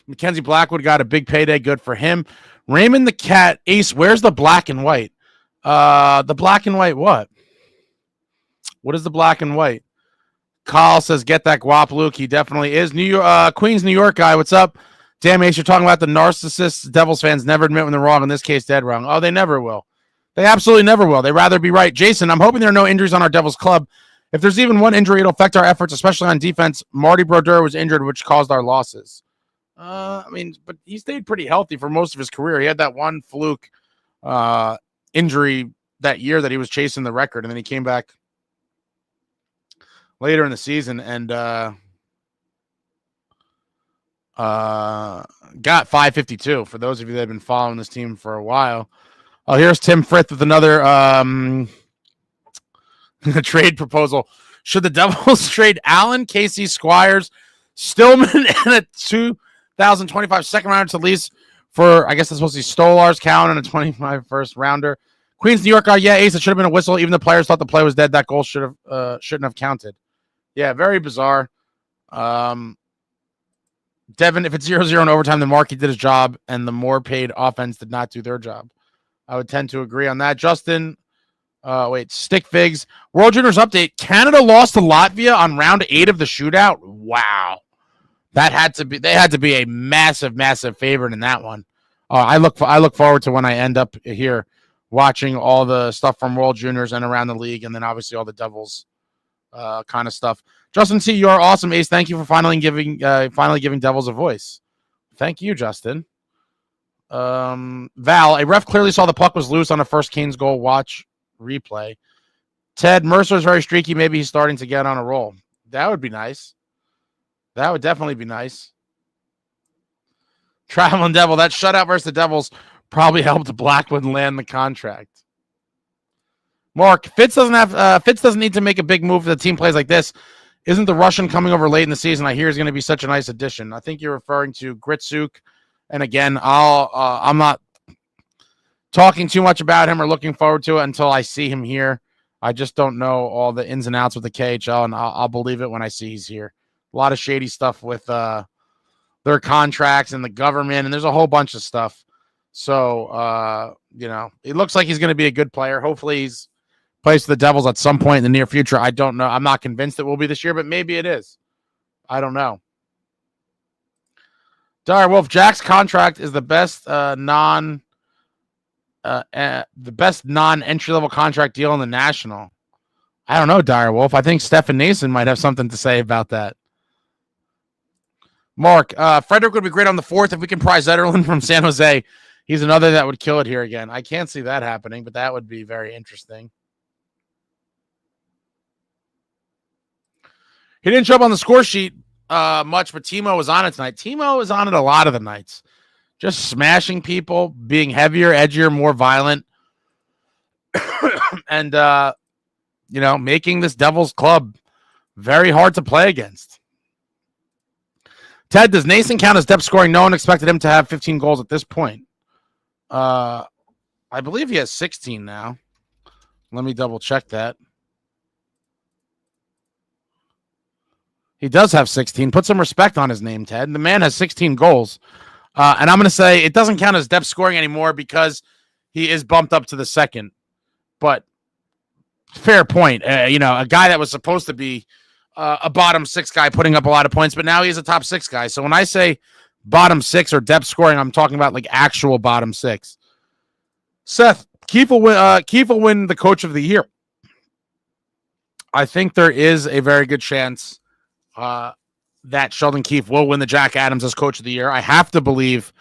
Mackenzie Blackwood got a big payday. Good for him. Raymond the Cat, Ace, where's the black and white? The black and white what? What is the black and white? Kyle says, get that guap, Luke. He definitely is. Queens, New York guy, what's up? Damn, Ace, you're talking about the narcissists. Devils fans never admit when they're wrong. In this case, dead wrong. Oh, they never will. They absolutely never will. They'd rather be right. Jason, I'm hoping there are no injuries on our Devils club. If there's even one injury, it'll affect our efforts, especially on defense. Marty Brodeur was injured, which caused our losses. I mean, but he stayed pretty healthy for most of his career. He had that one fluke injury that year that he was chasing the record, and then he came back later in the season and got 552 for those of you that have been following this team for a while. Oh, here's Tim Frith with another trade proposal. Should the Devils trade Allen, Casey, Squires, Stillman, and a 2025 second rounder to lease for, I guess that's supposed to be Stolar's count and a 25 first rounder? Queens, New York, yeah, Ace, it should have been a whistle. Even the players thought the play was dead. That goal shouldn't have counted. Yeah, very bizarre. Devin, if it's 0-0 in overtime, the Markey did his job, and the more paid offense did not do their job. I would tend to agree on that. Justin, Stick Figs. World Juniors update. Canada lost to Latvia on round 8 of the shootout. Wow. They had to be a massive, massive favorite in that one. I look forward to when I end up here watching all the stuff from World Juniors and around the league, and then obviously all the Devils kind of stuff. Justin C, you are awesome, Ace. Thank you for finally giving Devils a voice. Thank you, Justin. Val, a ref clearly saw the puck was loose on a first Canes goal. Watch replay. Ted, Mercer is very streaky. Maybe he's starting to get on a roll. That would be nice. That would definitely be nice. Traveling Devil, that shutout versus the Devils probably helped Blackwood land the contract. Mark, Fitz doesn't need to make a big move if the team plays like this. Isn't the Russian coming over late in the season? I hear he's going to be such a nice addition. I think you're referring to Gritsuk. And again, I'm not talking too much about him or looking forward to it until I see him here. I just don't know all the ins and outs with the KHL, and I'll believe it when I see he's here. A lot of shady stuff with their contracts and the government, and there's a whole bunch of stuff. So, it looks like he's going to be a good player. Hopefully he's plays for the Devils at some point in the near future. I don't know. I'm not convinced it will be this year, but maybe it is. I don't know. Dire Wolf, Jack's contract is the best non-entry level contract deal in the National. I don't know, Dire Wolf. I think Stefan Nason might have something to say about that. Mark, Frederick would be great on the 4th if we can pry Zetterlund from San Jose. He's another that would kill it here again. I can't see that happening, but that would be very interesting. He didn't show up on the score sheet much, but Timo was on it tonight. Timo is on it a lot of the nights. Just smashing people, being heavier, edgier, more violent. And, making this Devils club very hard to play against. Ted, does Nason count as depth scoring? No one expected him to have 15 goals at this point. I believe he has 16 now. Let me double check that. He does have 16. Put some respect on his name, Ted. The man has 16 goals. And I'm going to say it doesn't count as depth scoring anymore because he is bumped up to the second. But fair point. A guy that was supposed to be a bottom 6 guy putting up a lot of points, but now he's a top 6 guy. So when I say bottom 6 or depth scoring, I'm talking about like actual bottom 6. Seth, Keefe will win the coach of the year. I think there is a very good chance that Sheldon Keefe will win the Jack Adams as coach of the year. I have to believe,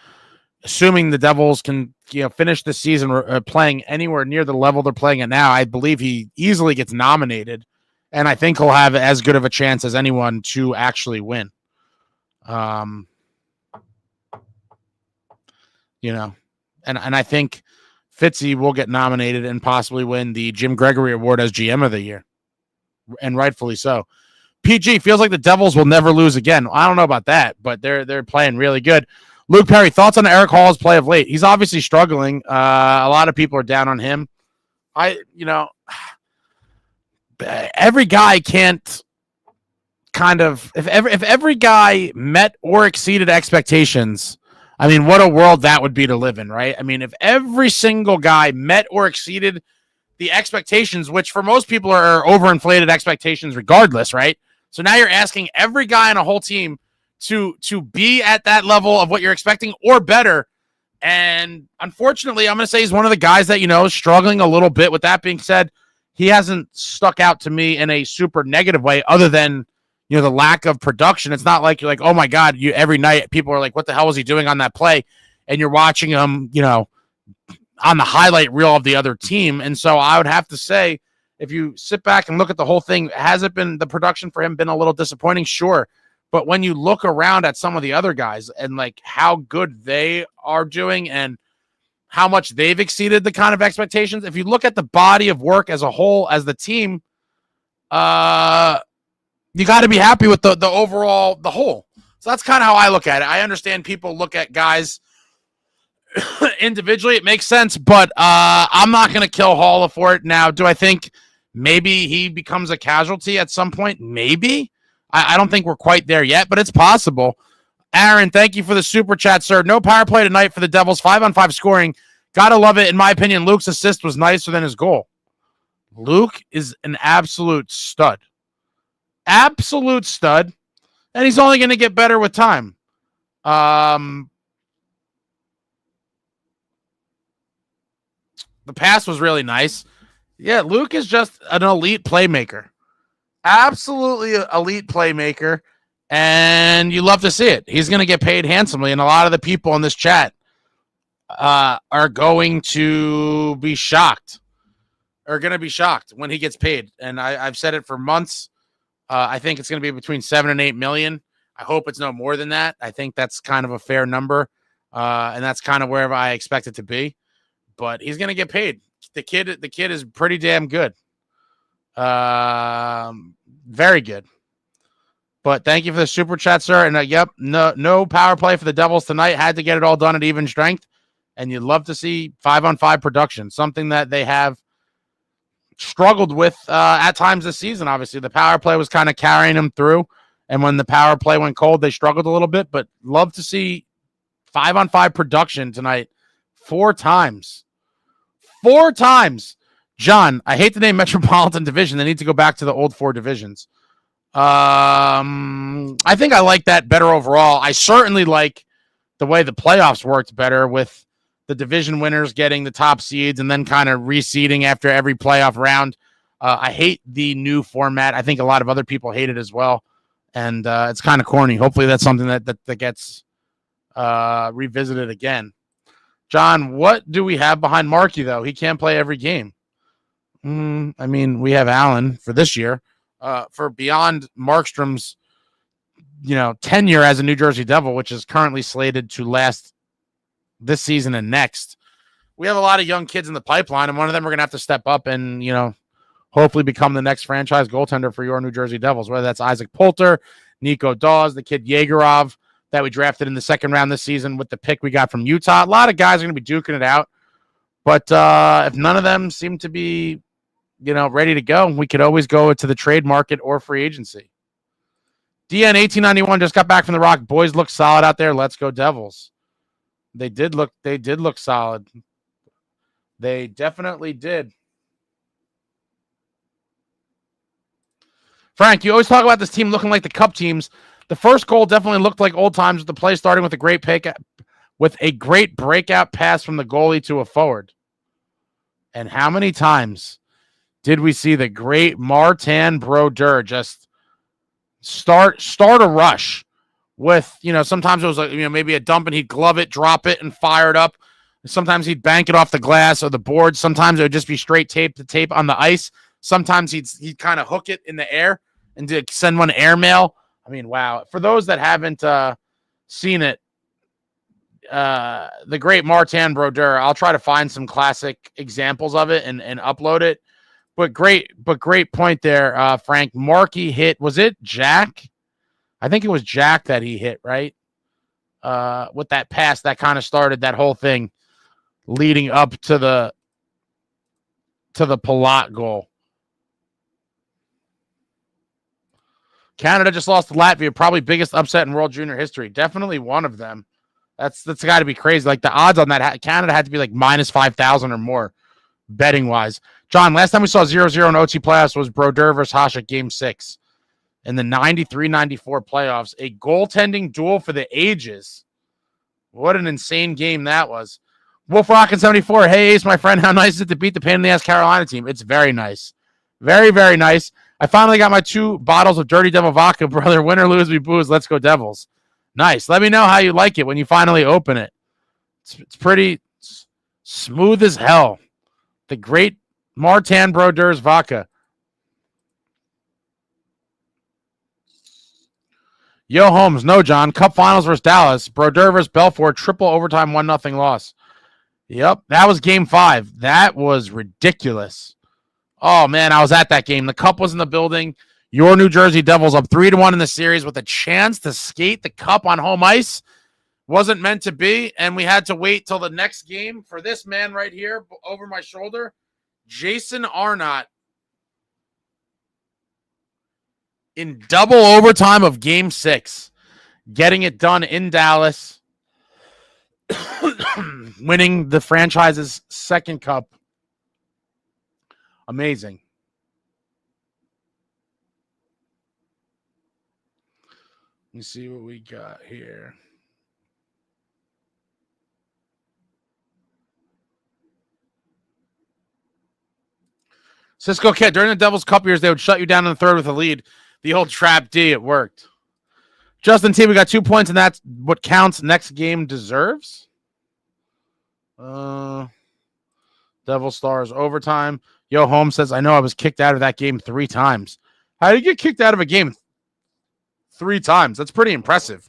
assuming the Devils can finish the season playing anywhere near the level they're playing at now, I believe he easily gets nominated, and I think he'll have as good of a chance as anyone to actually win. And I think Fitzy will get nominated and possibly win the Jim Gregory Award as GM of the year, and rightfully so. PG feels like the Devils will never lose again. I don't know about that, but they're playing really good. Luke Perry, thoughts on Eric Hall's play of late? He's obviously struggling. A lot of people are down on him. Every guy can't if every guy met or exceeded expectations, I mean, what a world that would be to live in, right? I mean, if every single guy met or exceeded the expectations, which for most people are overinflated expectations regardless, right? So now you're asking every guy on a whole team to be at that level of what you're expecting or better. And unfortunately, I'm going to say he's one of the guys that, is struggling a little bit. With that being said, he hasn't stuck out to me in a super negative way other than, the lack of production. It's not like you're like, oh my God, every night people are like, what the hell was he doing on that play? And you're watching him, on the highlight reel of the other team. And so I would have to say, if you sit back and look at the whole thing, has it been the production for him been a little disappointing? Sure. But when you look around at some of the other guys and like how good they are doing and how much they've exceeded the kind of expectations, if you look at the body of work as a whole, as the team, you got to be happy with the overall, the whole. So that's kind of how I look at it. I understand people look at guys individually. It makes sense, but I'm not going to kill Hall for it. Now, do I think maybe he becomes a casualty at some point? Maybe. I don't think we're quite there yet, but it's possible. Aaron, thank you for the super chat, sir. No power play tonight for the Devils. 5-on-5 scoring. Gotta love it. In my opinion, Luke's assist was nicer than his goal. Luke is an absolute stud. Absolute stud. And he's only going to get better with time. The pass was really nice. Yeah, Luke is just an elite playmaker. Absolutely elite playmaker. And you love to see it. He's going to get paid handsomely. And a lot of the people in this chat are going to be shocked. Are going to be shocked when he gets paid. And I've said it for months. I think it's going to be between 7 and 8 million. I hope it's no more than that. I think that's kind of a fair number. And that's kind of wherever I expect it to be. But he's going to get paid. The kid is pretty damn good. Very good. But thank you for the super chat, sir. And yep, no power play for the Devils tonight. Had to get it all done at even strength. And you'd love to see 5-on-5 production, something that they have struggled with at times this season. Obviously, the power play was kind of carrying them through. And when the power play went cold, they struggled a little bit. But love to see 5-on-5 production tonight 4 times. 4 times. John, I hate the name Metropolitan Division. They need to go back to the old 4 divisions. I think I like that better overall. I certainly like the way the playoffs worked better with the division winners getting the top seeds and then kind of reseeding after every playoff round. I hate the new format. I think a lot of other people hate it as well. And it's kind of corny. Hopefully that's something that gets revisited again. John, what do we have behind Markey, though? He can't play every game. I mean, we have Allen for this year. For beyond Markstrom's, tenure as a New Jersey Devil, which is currently slated to last this season and next. We have a lot of young kids in the pipeline, and one of them are going to have to step up and, hopefully become the next franchise goaltender for your New Jersey Devils, whether that's Isaac Poulter, Nico Dawes, the kid Yegerov that we drafted in the second round this season with the pick we got from Utah. A lot of guys are going to be duking it out. But if none of them seem to be, ready to go, we could always go to the trade market or free agency. DN 1891 just got back from the Rock. Boys look solid out there. Let's go Devils. They did look solid. They definitely did. Frank, you always talk about this team looking like the Cup teams. The first goal definitely looked like old times with the play starting with a great pick, with a great breakout pass from the goalie to a forward. And how many times did we see the great Martin Brodeur just start a rush with, sometimes it was like, maybe a dump and he'd glove it, drop it, and fire it up. Sometimes he'd bank it off the glass or the board. Sometimes it would just be straight tape to tape on the ice. Sometimes he'd kind of hook it in the air and to send one airmail. I mean, wow. For those that haven't seen it, the great Martin Brodeur. I'll try to find some classic examples of it and upload it. But great point there, Frank. Markey hit, was it Jack? I think it was Jack that he hit, right? With that pass that kind of started that whole thing leading up to the Palat goal. Canada just lost to Latvia, probably biggest upset in World Junior history. Definitely one of them. That's got to be crazy. Like the odds on that, Canada had to be like minus 5,000 or more betting wise. John, last time we saw 0-0 in OT playoffs was Brodeur versus Hasek game 6 in the 93-94 playoffs. A goaltending duel for the ages. What an insane game that was. Wolf Rockin' 74. Hey, Ace, my friend, how nice is it to beat the pain in the ass Carolina team? It's very nice. Very, very nice. I finally got my 2 bottles of Dirty Devil vodka, brother. Win or lose, we booze. Let's go Devils. Nice. Let me know how you like it when you finally open it. It's pretty smooth as hell. The great Martin Brodeur's vodka. Yo, Holmes. No, John. Cup finals versus Dallas. Brodeur versus Belfort. Triple overtime 1-0 loss. Yep. That was game 5. That was ridiculous. Oh, man. I was at that game. The cup was in the building. Your New Jersey Devils up 3-1 in the series with a chance to skate the cup on home ice. Wasn't meant to be. And we had to wait till the next game for this man right here over my shoulder. Jason Arnott in double overtime of game 6, getting it done in Dallas, winning the franchise's second cup. Amazing. Let me see what we got here. Cisco Kid, during the Devils Cup years, they would shut you down in the third with a lead. The old trap D, it worked. Justin T, we got 2 points, and that's what counts. Next game deserves. Devil Stars overtime. Yo, Holmes says, I know I was kicked out of that game 3 times. How did you get kicked out of a game 3 times? That's pretty impressive.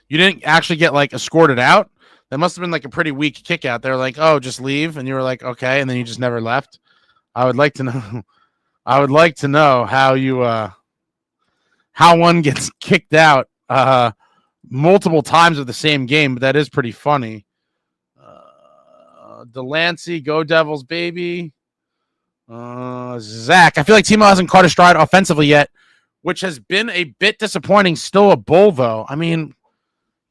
You didn't actually get like escorted out? That must have been like a pretty weak kick out. They're like, oh, just leave. And you were like, okay. And then you just never left. I would like to know. I would like to know how you, how one gets kicked out multiple times of the same game. But that is pretty funny. Delancey, go Devils, baby. Zach, I feel like Timo hasn't caught a stride offensively yet, which has been a bit disappointing. Still a bull, though. I mean,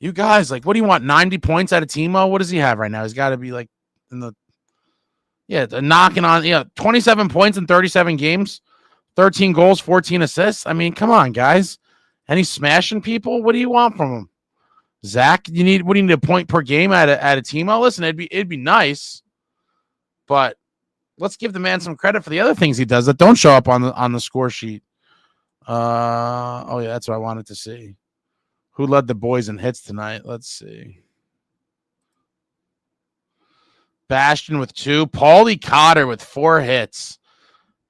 you guys, like, what do you want? 90 points out of Timo? What does he have right now? He's got to be like in the, knocking on, 27 points in 37 games, 13 goals, 14 assists. I mean, come on, guys. And he's smashing people. What do you want from him? Zach, what do you need, a point per game out of Timo? Listen, it'd be nice, but let's give the man some credit for the other things he does that don't show up on the score sheet. That's what I wanted to see. Who led the boys in hits tonight? Let's see. Bastion with 2. Paulie Cotter with 4 hits.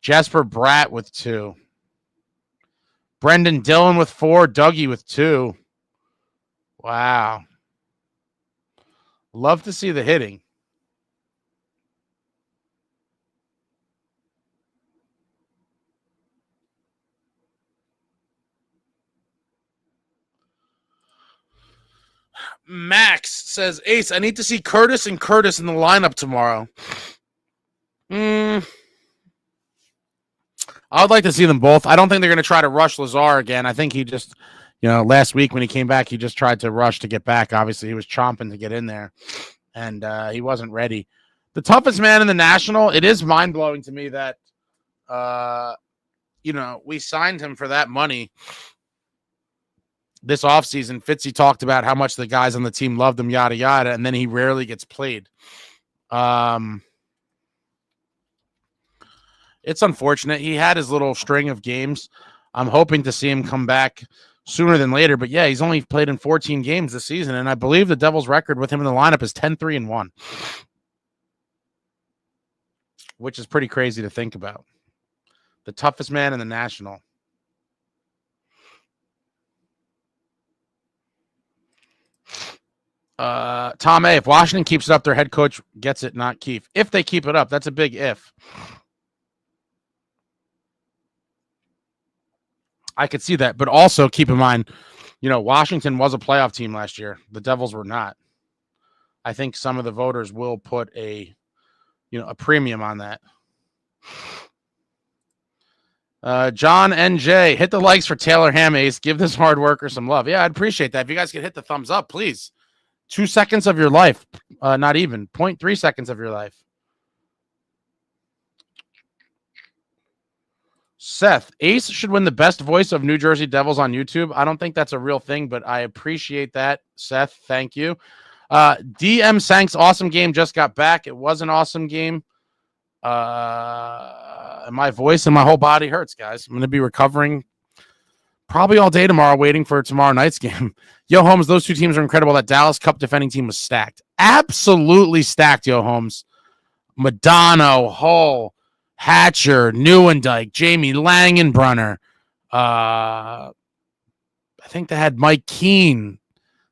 Jesper Bratt with 2. Brendan Dillon with 4. Dougie with 2. Wow. Love to see the hitting. Max says, Ace, I need to see Curtis and Curtis in the lineup tomorrow. I would like to see them both. I don't think they're going to try to rush Lazar again. I think he just, last week when he came back, he just tried to rush to get back. Obviously, he was chomping to get in there, and he wasn't ready. The toughest man in the National, it is mind-blowing to me that, we signed him for that money. This offseason, Fitzy talked about how much the guys on the team loved him, yada, yada, and then he rarely gets played. It's unfortunate. He had his little string of games. I'm hoping to see him come back sooner than later. But, yeah, he's only played in 14 games this season, and I believe the Devils' record with him in the lineup is 10-3-1, which is pretty crazy to think about. The toughest man in the National. Tom A, if Washington keeps it up, their head coach gets it, not Keefe. If they keep it up, that's a big if. I could see that, but also keep in mind, Washington was a playoff team last year. The Devils were not. I think some of the voters will put a premium on that. John NJ, hit the likes for Taylor Ham-Ace. Give this hard worker some love. Yeah, I'd appreciate that. If you guys could hit the thumbs up, please. 2 seconds of your life. Not even. 0.3 seconds of your life. Seth, Ace should win the best voice of New Jersey Devils on YouTube. I don't think that's a real thing, but I appreciate that. Seth, thank you. DM Sanks, awesome game. Just got back. It was an awesome game. My voice and my whole body hurts, guys. I'm going to be recovering probably all day tomorrow, waiting for tomorrow night's game. Yo, Holmes, those two teams are incredible. That Dallas Cup defending team was stacked. Absolutely stacked, Yo, Holmes. Madonna, Hull, Hatcher, Neuendijk, Jamie Langenbrunner. I think they had Mike Keane,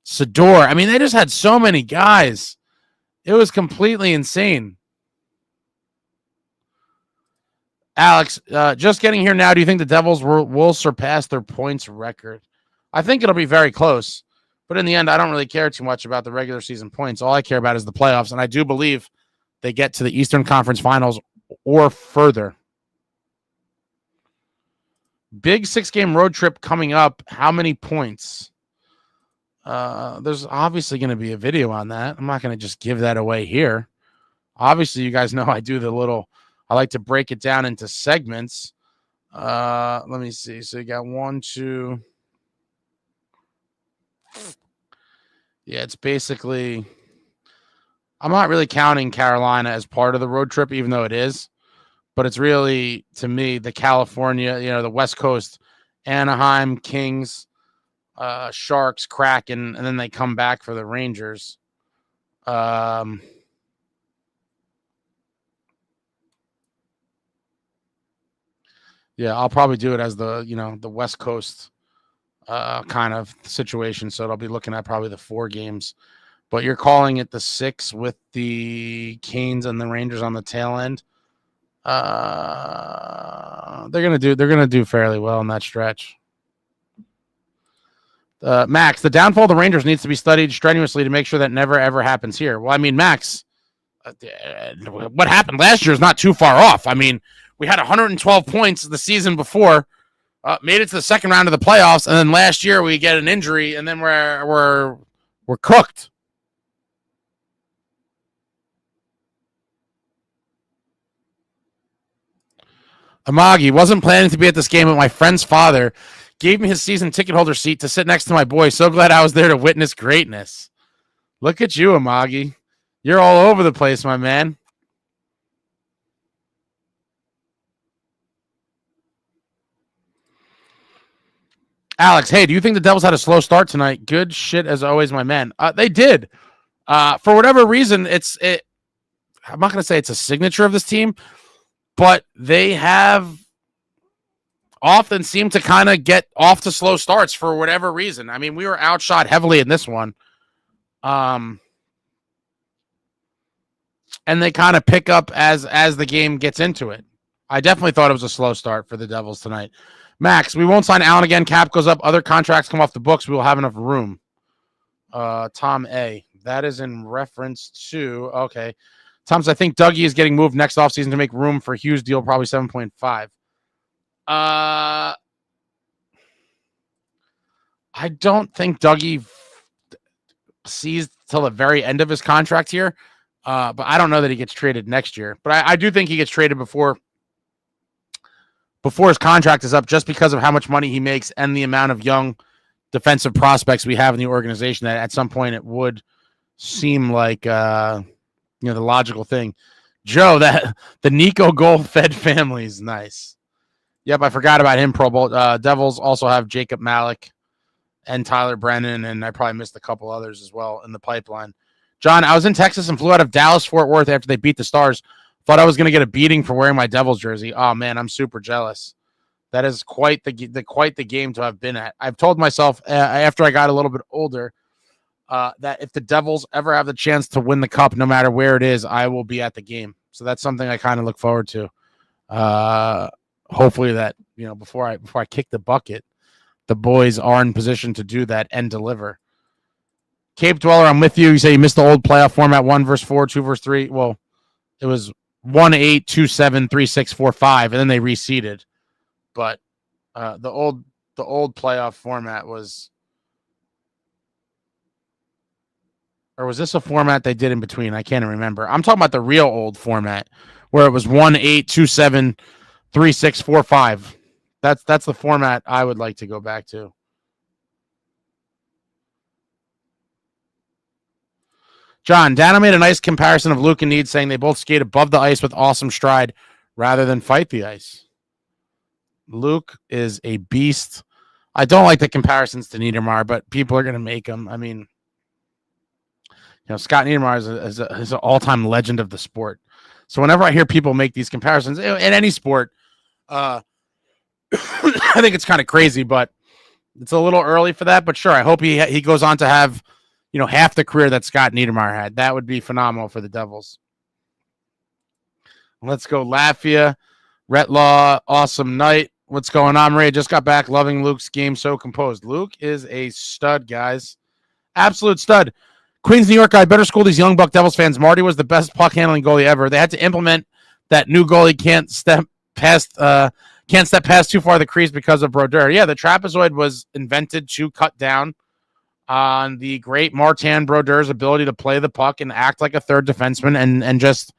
Sador. I mean, they just had so many guys. It was completely insane. Alex, just getting here now. Do you think the Devils will surpass their points record? I think it'll be very close. But in the end, I don't really care too much about the regular season points. All I care about is the playoffs. And I do believe they get to the Eastern Conference Finals or further. Big 6-game road trip coming up. How many points? There's obviously going to be a video on that. I'm not going to just give that away here. Obviously, you guys know I do I like to break it down into segments. Let me see. So you got 1, 2. Yeah, it's basically, I'm not really counting Carolina as part of the road trip, even though it is. But it's really, to me, the California, the West Coast, Anaheim, Kings, Sharks, Kraken, and then they come back for the Rangers. Yeah, I'll probably do it as the West Coast kind of situation. So it'll be looking at probably the 4 games. But you're calling it the 6 with the Canes and the Rangers on the tail end. They're gonna do fairly well in that stretch. Max, the downfall of the Rangers needs to be studied strenuously to make sure that never ever happens here. Well, I mean, Max, what happened last year is not too far off. I mean, we had 112 points the season before, made it to the second round of the playoffs, and then last year we get an injury, and then we're cooked. Amagi, wasn't planning to be at this game, but my friend's father gave me his season ticket holder seat to sit next to my boy. So glad I was there to witness greatness. Look at you, Amagi. You're all over the place, my man. Alex, hey, do you think the Devils had a slow start tonight? Good shit as always, my man. They did. For whatever reason, I'm not going to say it's a signature of this team, but they have often seemed to kind of get off to slow starts for whatever reason. I mean, we were outshot heavily in this one. And they kind of pick up as the game gets into it. I definitely thought it was a slow start for the Devils tonight. Max, we won't sign Allen again. Cap goes up. Other contracts come off the books. We will have enough room. Tom A. That is in reference to, okay. Tom's, I think Dougie is getting moved next offseason to make room for Hughes deal, probably 7.5. I don't think Dougie sees till the very end of his contract here. But I don't know that he gets traded next year. But I do think he gets traded before his contract is up, just because of how much money he makes and the amount of young defensive prospects we have in the organization, that at some point it would seem like the logical thing. Joe, that the Nico goal-fed family is nice. Yep, I forgot about him. Pro Bowl. Devils also have Jacob Malik and Tyler Brennan, and I probably missed a couple others as well in the pipeline. John, I was in Texas and flew out of Dallas-Fort Worth after they beat the Stars. Thought I was going to get a beating for wearing my Devils jersey. Oh, man, I'm super jealous. That is quite the game to have been at. I've told myself after I got a little bit older, that if the Devils ever have the chance to win the cup, no matter where it is, I will be at the game. So that's something I kind of look forward to. Hopefully that, before I kick the bucket, the boys are in position to do that and deliver. Cape Dweller, I'm with you. You say you missed the old playoff format, 1 versus 4, 2 versus 3. Well, it was 1-8, 2-7, 3-6, 4-5, and then they reseeded. But the old playoff format was, or was this a format they did in between? I can't remember. I'm talking about the real old format where it was 1-8, 2-7, 3-6, 4-5. That's the format I would like to go back to. John, Dano made a nice comparison of Luke and Need, saying they both skate above the ice with awesome stride rather than fight the ice. Luke is a beast. I don't like the comparisons to Niedermayer, but people are going to make them. I mean, Scott Niedermayer is an all-time legend of the sport. So whenever I hear people make these comparisons in any sport, I think it's kind of crazy, but it's a little early for that. But sure, I hope he goes on to have half the career that Scott Niedermayer had. That would be phenomenal for the Devils. Let's go Lafayette. Retlaw, awesome night. What's going on, Ray? Just got back. Loving Luke's game, so composed. Luke is a stud, guys. Absolute stud. Queens, New York guy, better school these young Buck Devils fans. Marty was the best puck handling goalie ever. They had to implement that new goalie can't step past too far the crease because of Brodeur. Yeah, the trapezoid was invented to cut down on the great Martin Brodeur's ability to play the puck and act like a third defenseman and just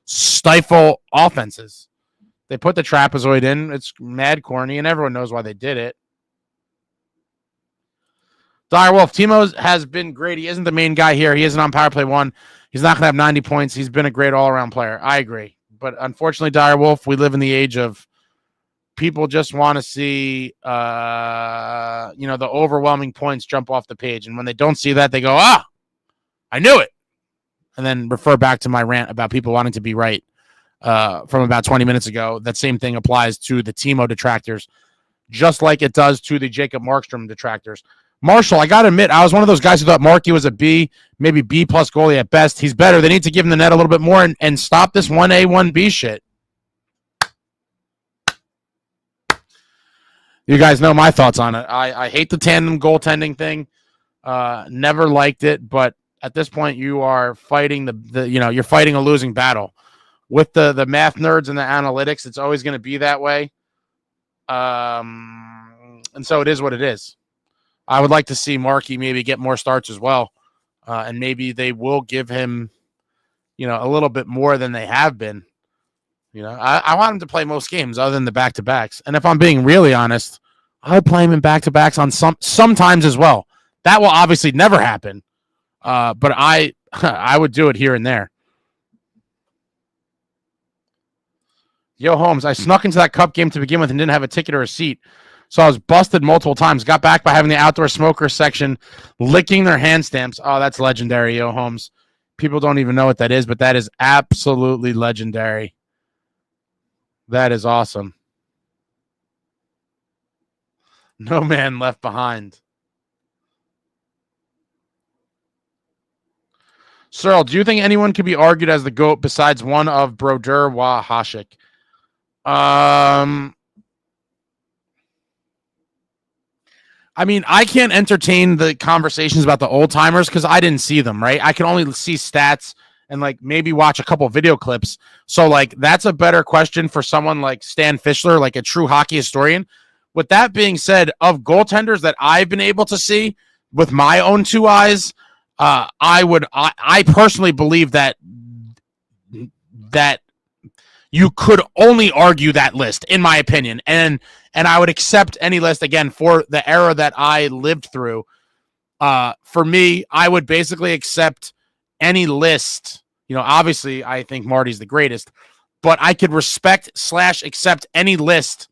stifle offenses. They put the trapezoid in. It's mad corny, and everyone knows why they did it. Dire Wolf, Timo has been great. He isn't the main guy here. He isn't on power play 1. He's not going to have 90 points. He's been a great all-around player. I agree. But unfortunately, Dire Wolf, we live in the age of people just want to see, the overwhelming points jump off the page. And when they don't see that, they go, I knew it. And then refer back to my rant about people wanting to be right from about 20 minutes ago. That same thing applies to the Timo detractors, just like it does to the Jacob Markstrom detractors. Marshall, I got to admit, I was one of those guys who thought Markey was a B, maybe B+ goalie at best. He's better. They need to give him the net a little bit more and stop this 1A, 1B shit. You guys know my thoughts on it. I hate the tandem goaltending thing. Never liked it, but at this point you are fighting you're fighting a losing battle. With the math nerds and the analytics, it's always going to be that way. And so it is what it is. I would like to see Markey maybe get more starts as well. And maybe they will give him, a little bit more than they have been. I want him to play most games other than the back-to-backs. And if I'm being really honest, I would play him in back-to-backs on sometimes as well. That will obviously never happen. But I would do it here and there. Yo, Holmes, I snuck into that cup game to begin with and didn't have a ticket or a seat. So I was busted multiple times. Got back by having the outdoor smoker section licking their hand stamps. Oh, that's legendary, Yo, Holmes. People don't even know what that is, but that is absolutely legendary. That is awesome. No man left behind. Searle, do you think anyone could be argued as the GOAT besides one of Brodeur, Hasek? I mean, I can't entertain the conversations about the old timers because I didn't see them, right? I can only see stats and maybe watch a couple video clips. So that's a better question for someone like Stan Fischler, like a true hockey historian. With that being said, of goaltenders that I've been able to see with my own 2 eyes, I personally believe that you could only argue that list, in my opinion. And I would accept any list, again, for the era that I lived through. For me, I would basically accept any list. Obviously, I think Marty's the greatest. But I could respect/accept any list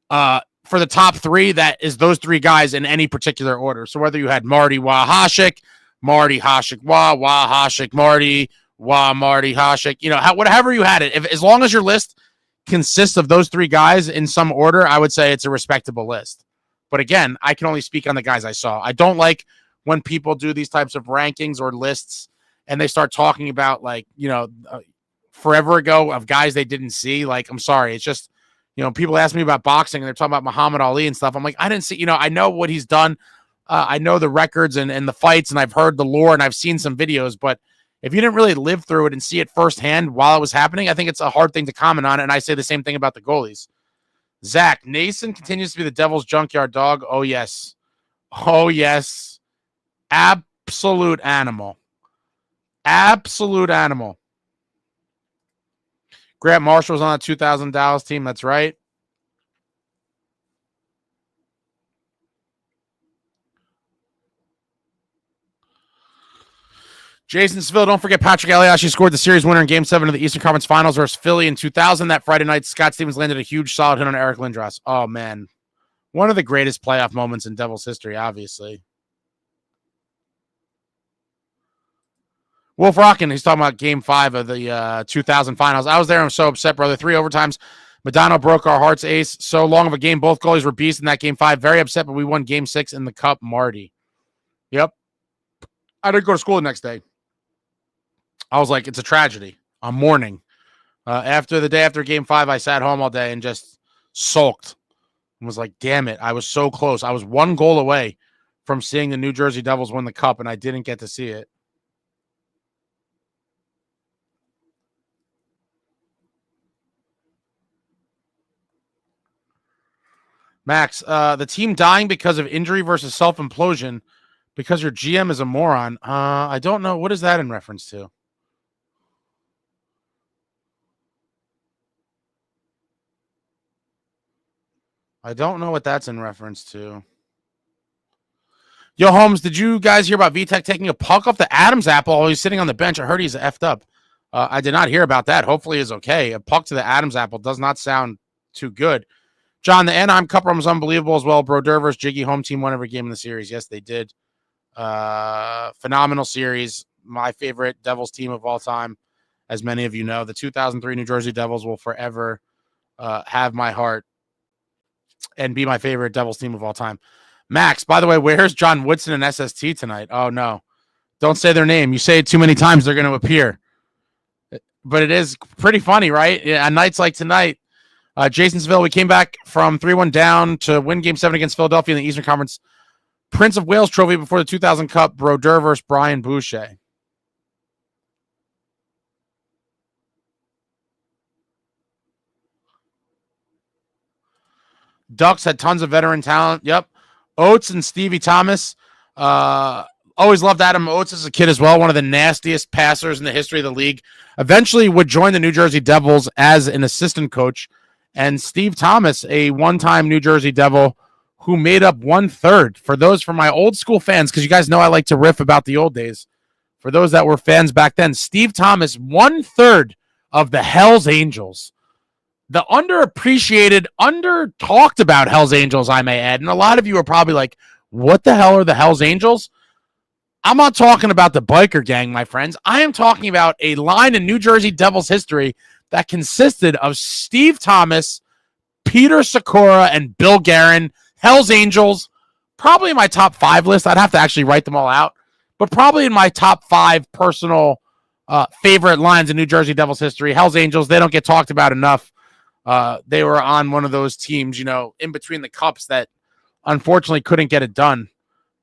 for the top 3 that is those 3 guys in any particular order. So whether you had Marty, Hasek, Marty, Hasek, Hasek, Marty, Marty, Hasek, whatever you had it. As long as your list consists of those 3 guys in some order, I would say it's a respectable list. But again, I can only speak on the guys I saw. I don't like when people do these types of rankings or lists and they start talking about like, forever ago of guys they didn't see. Like, I'm sorry. It's just, people ask me about boxing and they're talking about Muhammad Ali and stuff. I'm like, I didn't see, I know what he's done. I know the records and the fights, and I've heard the lore and I've seen some videos, but if you didn't really live through it and see it firsthand while it was happening, I think it's a hard thing to comment on. And I say the same thing about the goalies. Zach, Nason continues to be the Devils' junkyard dog. Oh, yes. Oh, yes. Absolute animal. Absolute animal. Grant Marshall was on that 2000 Dallas team. That's right. Jason Seville, don't forget Patrick Eliashi scored the series winner in Game 7 of the Eastern Conference Finals versus Philly in 2000. That Friday night, Scott Stevens landed a huge solid hit on Eric Lindros. Oh, man. One of the greatest playoff moments in Devils history, obviously. Wolf Rockin', he's talking about Game 5 of the 2000 Finals. I was there. I'm so upset, brother. 3 overtimes. Madonna broke our hearts, ace. So long of a game. Both goalies were beasts in that Game 5. Very upset, but we won Game 6 in the Cup. Marty. Yep. I didn't go to school the next day. I was like, it's a tragedy. I'm mourning. After the day after Game 5, I sat home all day and just sulked and was like, damn it. I was so close. I was 1 goal away from seeing the New Jersey Devils win the Cup, and I didn't get to see it. Max, the team dying because of injury versus self-implosion because your GM is a moron. I don't know. What is that in reference to? I don't know what that's in reference to. Yo, Holmes, did you guys hear about Vitek taking a puck off the Adams apple while he's sitting on the bench? I heard he's effed up. I did not hear about that. Hopefully he's okay. A puck to the Adams apple does not sound too good. John, the Anaheim Cup run was unbelievable as well. Brodeur versus Jiggy, home team won every game in the series. Yes, they did. Phenomenal series. My favorite Devils team of all time, as many of you know. The 2003 New Jersey Devils will forever have my heart and be my favorite Devils team of all time. Max, by the way, where's John Woodson and SST tonight? Oh, no. Don't say their name. You say it too many times, they're going to appear. But it is pretty funny, right? Yeah, on nights like tonight, Jasonsville, we came back from 3-1 down to win Game 7 against Philadelphia in the Eastern Conference Prince of Wales Trophy before the 2000 Cup. Brodeur versus Brian Boucher. Ducks had tons of veteran talent. Yep. Oates and Stevie Thomas. Always loved Adam Oates as a kid as well. One of the nastiest passers in the history of the league. Eventually would join the New Jersey Devils as an assistant coach. And Steve Thomas, a one-time New Jersey Devil who made up 1/3. For those, for my old school fans, because you guys know I like to riff about the old days. For those that were fans back then, Steve Thomas, 1/3 of the Hells Angels. The underappreciated, under-talked about Hells Angels, I may add. And a lot of you are probably like, what the hell are the Hells Angels? I'm not talking about the biker gang, my friends. I am talking about a line in New Jersey Devils history that consisted of Steve Thomas, Peter Sikora, and Bill Guerin. Hells Angels, probably in my top 5 list. I'd have to actually write them all out. But probably in my top 5 personal favorite lines in New Jersey Devils history. Hells Angels, they don't get talked about enough. They were on one of those teams, in between the cups that unfortunately couldn't get it done.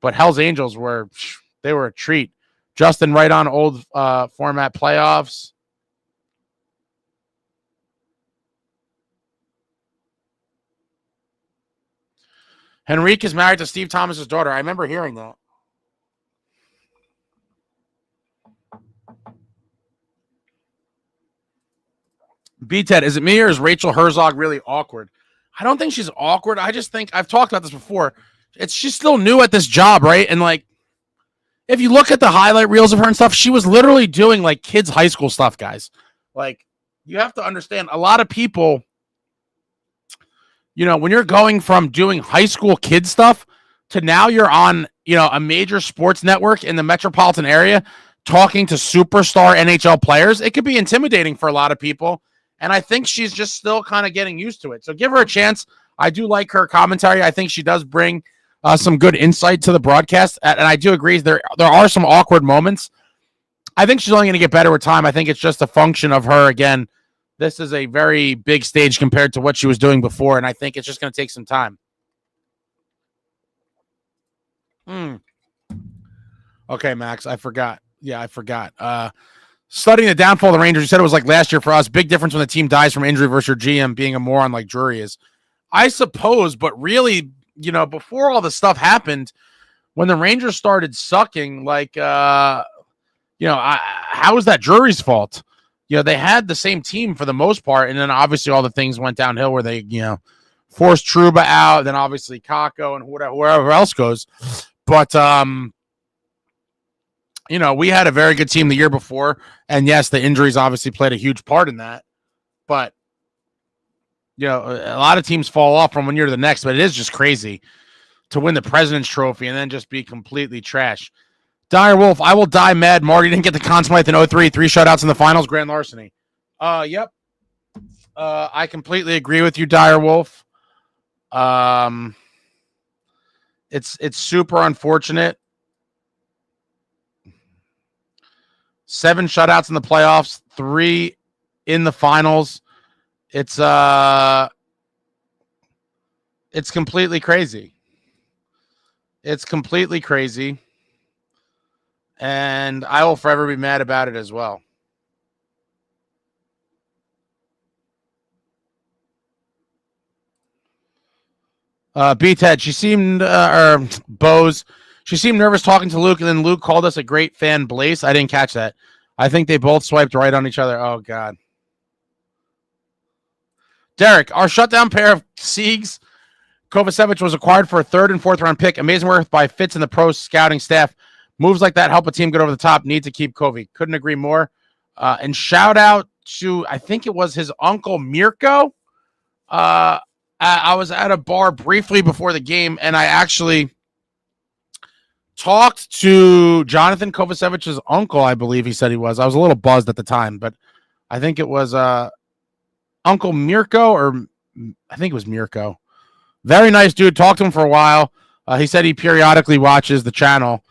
But Hells Angels they were a treat. Justin, right on old format playoffs. Henrique is married to Steve Thomas's daughter. I remember hearing that. B-Ted, is it me or is Rachel Herzog really awkward? I don't think she's awkward. I just think, I've talked about this before. She's still new at this job, right? And if you look at the highlight reels of her and stuff, she was literally doing kids' high school stuff, guys. You have to understand, a lot of people, when you're going from doing high school kid stuff to now you're on, a major sports network in the metropolitan area talking to superstar NHL players, it could be intimidating for a lot of people. And I think she's just still kind of getting used to it. So give her a chance. I do like her commentary. I think she does bring some good insight to the broadcast, and I do agree there are some awkward moments. I think she's only going to get better with time. I think it's just a function of her. Again, this is a very big stage compared to what she was doing before, and I think it's just going to take some time. Okay, Max, I forgot. Yeah, I forgot. Studying the downfall of the Rangers, you said it was like last year for us. Big difference when the team dies from injury versus your GM being a moron like Drury is. I suppose, but really, before all the stuff happened, when the Rangers started sucking, how is that Drury's fault? They had the same team for the most part, and then obviously all the things went downhill where they, forced Trouba out, then obviously Kako and wherever else goes. But we had a very good team the year before, and yes, the injuries obviously played a huge part in that. But a lot of teams fall off from one year to the next, but it is just crazy to win the President's Trophy and then just be completely trash. Dire Wolf, I will die mad. Marty didn't get the Conn Smythe in 03, 3 shutouts in the finals, grand larceny. Yep. I completely agree with you, Dire Wolf. It's super unfortunate. 7 shutouts in the playoffs, 3 in the finals. It's completely crazy. It's completely crazy. And I will forever be mad about it as well. B-Ted, she seemed, or Bose, she seemed nervous talking to Luke, and then Luke called us a great fan, Blaze. I didn't catch that. I think they both swiped right on each other. Oh, God. Derek, our shutdown pair of Siegs, Kovacevic was acquired for a 3rd and 4th round pick. Amazing work by Fitz and the pro scouting staff. Moves like that help a team get over the top. Need to keep Covey. Couldn't agree more. And shout out to, I think it was his uncle Mirko. I was at a bar briefly before the game, and I actually talked to Jonathan Kovacevic's uncle, I believe he said he was. I was a little buzzed at the time, but I think it was Uncle Mirko, or I think it was Mirko. Very nice dude. Talked to him for a while. He said he periodically watches the channel,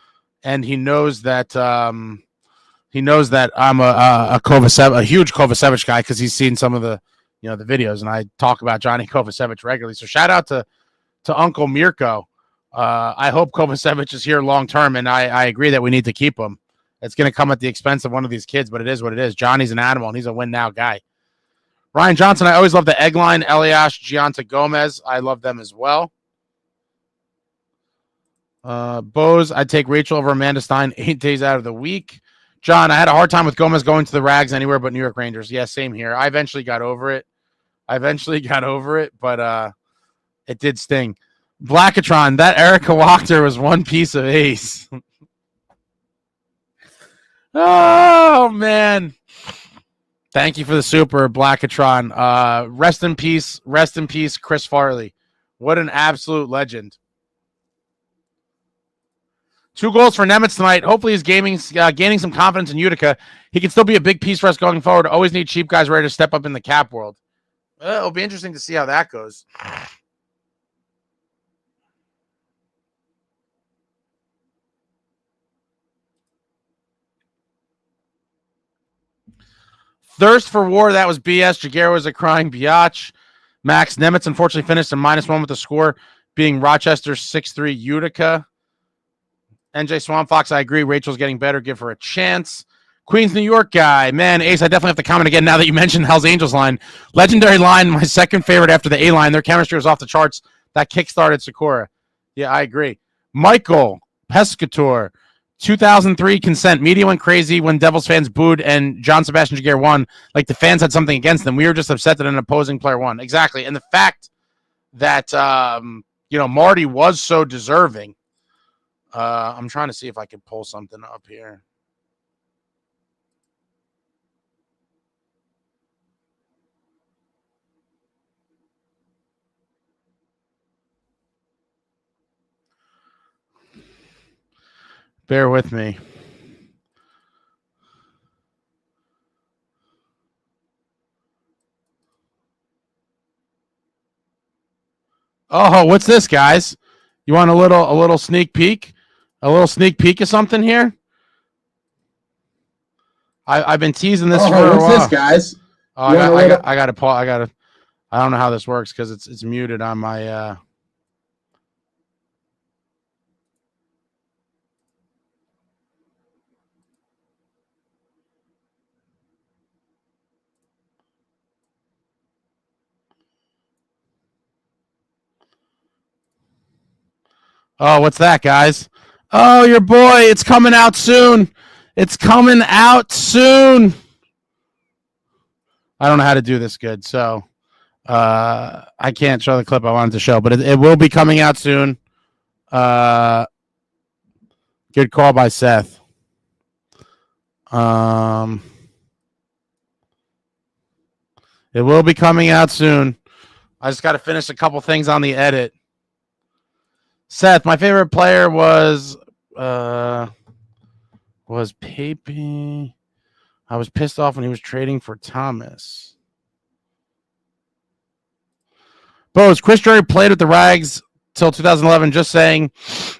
and he knows that I'm a huge Kovacevic guy because he's seen some of the the videos, and I talk about Johnny Kovacevic regularly. So shout out to Uncle Mirko. I hope Kovacevic is here long term, and I agree that we need to keep him. It's going to come at the expense of one of these kids, but it is what it is. Johnny's an animal, and he's a win now guy. Ryan Johnson, I always love the egg line. Elias, Gianta Gomez, I love them as well. Bose, I'd take Rachel over Amanda Stein 8 days out of the week. John, I had a hard time with Gomez going to the rags anywhere but New York Rangers. Yeah, same here. I eventually got over it. But it did sting. Blackatron, that Erica Wachter was one piece of ace. Oh, man. Thank you for the super, Blackatron. Rest in peace, Chris Farley. What an absolute legend. 2 goals for Nemitz tonight. Hopefully he's gaining some confidence in Utica. He can still be a big piece for us going forward. Always need cheap guys ready to step up in the cap world. It'll be interesting to see how that goes. Thirst for war, that was BS. Jaguar was a crying biatch. Max Nemitz unfortunately finished in -1 with the score being Rochester 6-3 Utica. NJ Swamp Fox, I agree. Rachel's getting better. Give her a chance. Queens, New York guy. Man, Ace, I definitely have to comment again now that you mentioned Hell's Angels line. Legendary line, my second favorite after the A line. Their chemistry was off the charts. That kick-started Sakura. Yeah, I agree. Michael Pescator, 2003 consent. Media went crazy when Devils fans booed and John Sebastian Jaguar won. Like the fans had something against them. We were just upset that an opposing player won. Exactly. And the fact that, Marty was so deserving. I'm trying to see if I can pull something up here. Bear with me. Oh, what's this, guys? You want a little sneak peek? A little sneak peek of something here? I've been teasing this for a while. What's this, guys? Oh, I got to I don't know how this works because it's muted on my Oh, what's that, guys? Oh, your boy, it's coming out soon. It's coming out soon. I don't know how to do this good, so I can't show the clip I wanted to show, but it will be coming out soon. Good call by Seth. It will be coming out soon. I just got to finish a couple things on the edit. Seth, my favorite player was Pape. I was pissed off when he was trading for Thomas. Bose, Chris Drury played with the Rags till 2011, just saying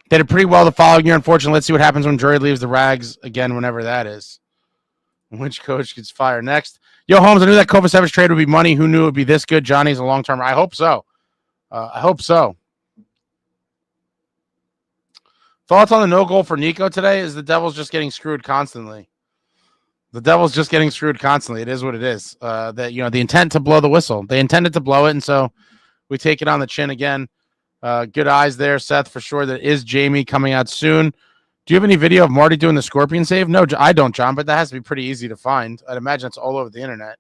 they did pretty well the following year. Unfortunately, let's see what happens when Drury leaves the Rags again, whenever that is. Which coach gets fired next? Yo, Holmes, I knew that Kovacevic trade would be money. Who knew it would be this good? Johnny's a long-term. I hope so. I hope so. Thoughts on the no goal for Nico today? Is the Devils just getting screwed constantly? The Devils just getting screwed constantly. It is what it is. The intent to blow the whistle. They intended to blow it, and so we take it on the chin again. Good eyes there, Seth, for sure. That is Jamie coming out soon. Do you have any video of Marty doing the scorpion save? No, I don't, John, but that has to be pretty easy to find. I'd imagine it's all over the internet.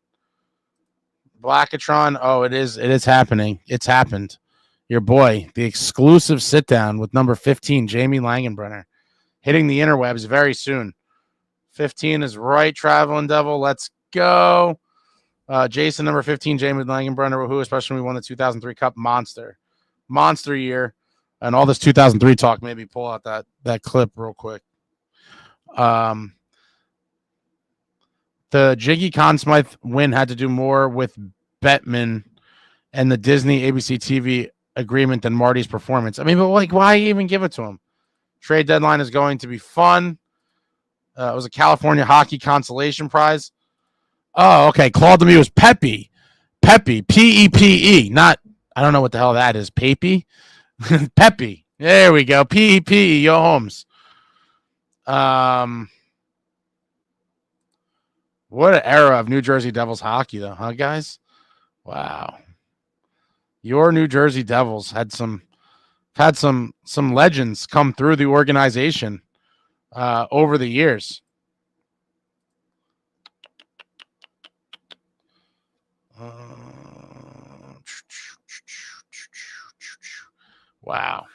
Blackatron, oh, it is happening. It's happened. Your boy, the exclusive sit-down with number 15, Jamie Langenbrenner, hitting the interwebs very soon. 15 is right, Traveling Devil. Let's go. Jason, number 15, Jamie Langenbrenner, who especially when we won the 2003 Cup. Monster year. And all this 2003 talk, maybe pull out that clip real quick. The Jiggy Conn Smythe win had to do more with Bettman and the Disney ABC TV agreement than Marty's performance. I mean, but why even give it to him? Trade deadline is going to be fun. It was a California Hockey Consolation Prize. Oh, okay. Claude Lemieux was Pepe, P-E-P-E. Not, I don't know what the hell that is. Pepe? Pepe. There we go. P-E-P-E. Yo, Holmes. What an era of New Jersey Devils hockey, though, huh, guys? Wow. Your New Jersey Devils had some legends come through the organization over the years. Wow.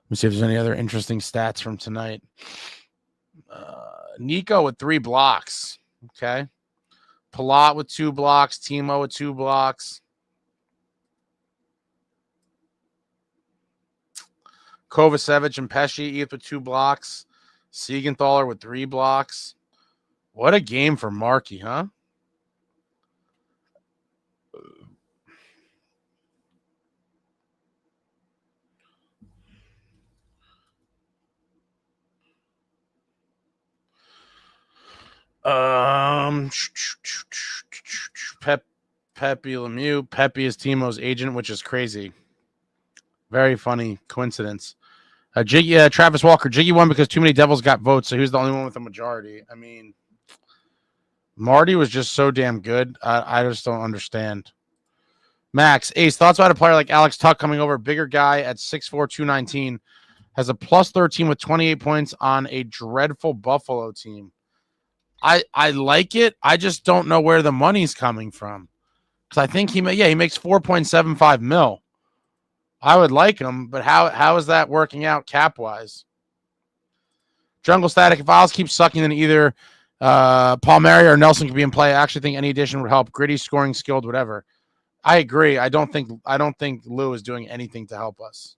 Let me see if there's any other interesting stats from tonight. Nico with 3 blocks. Okay. Palat with 2 blocks. Timo with 2 blocks. Kovacevic and Pesci each with 2 blocks. Siegenthaler with 3 blocks. What a game for Markey, huh? Pepe Lemieux. Pepe is Timo's agent, which is crazy. Very funny coincidence. Travis Walker. Jiggy won because too many Devils got votes, so he was the only one with a majority. I mean, Marty was just so damn good. I just don't understand. Max, Ace, thoughts about a player like Alex Tuck coming over, bigger guy at 6'4", 219, has a plus 13 with 28 points on a dreadful Buffalo team. I like it. I just don't know where the money's coming from. Because I think he makes 4.75 mil. I would like him, but how is that working out cap-wise? Jungle Static, if Isles keeps sucking, then either Palmieri or Nelson could be in play. I actually think any addition would help. Gritty, scoring, skilled, whatever. I agree. I don't think Lou is doing anything to help us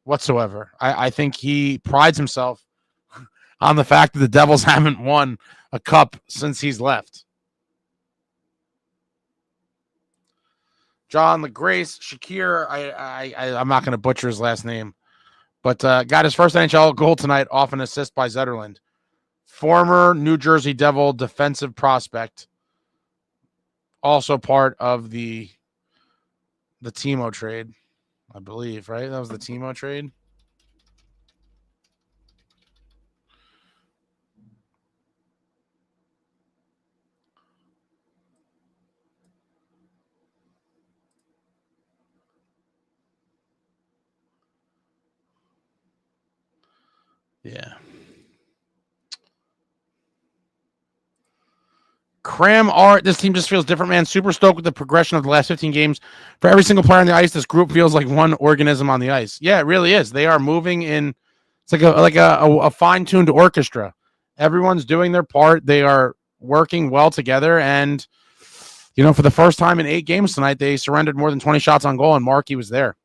whatsoever. I think he prides himself on the fact that the Devils haven't won a cup since he's left. John LaGrace, Shakir, I'm not going to butcher his last name, but got his first NHL goal tonight off an assist by Zetterlund. Former New Jersey Devil defensive prospect. Also part of the Timo trade, I believe, right? That was the Timo trade. Yeah. Cram Art, this team just feels different, man. Super stoked with the progression of the last 15 games. For every single player on the ice, this group feels like one organism on the ice. Yeah, it really is. They are moving in. It's like a fine-tuned orchestra. Everyone's doing their part. They are working well together. And, for the first time in 8 games tonight, they surrendered more than 20 shots on goal, and Markey was there.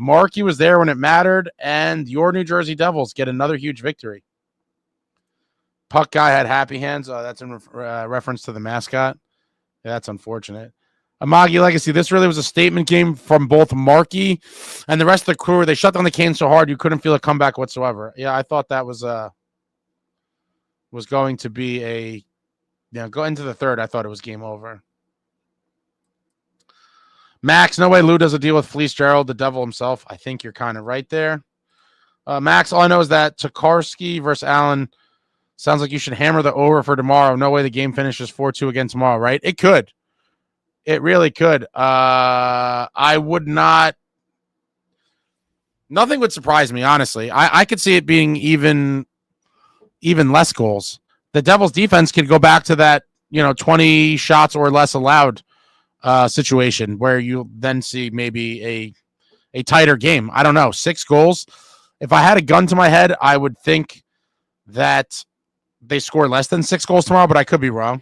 Markey was there when it mattered, and your New Jersey Devils get another huge victory. Puck guy had happy hands. That's in reference to the mascot. Yeah, that's unfortunate. Amagi Legacy, this really was a statement game from both Markey and the rest of the crew. They shut down the Canes so hard you couldn't feel a comeback whatsoever. Yeah, I thought that was going to be go into the third. I thought it was game over. Max, no way Lou does a deal with Fleece Gerald, the devil himself. I think you're kind of right there. Max, all I know is that Tokarski versus Allen sounds like you should hammer the over for tomorrow. No way the game finishes 4-2 again tomorrow, right? It could. It really could. I would not. Nothing would surprise me, honestly. I could see it being even less goals. The Devils defense could go back to that, 20 shots or less allowed situation where you then see maybe a tighter game. I don't know. 6 goals. If I had a gun to my head, I would think that they score less than 6 goals tomorrow, but I could be wrong.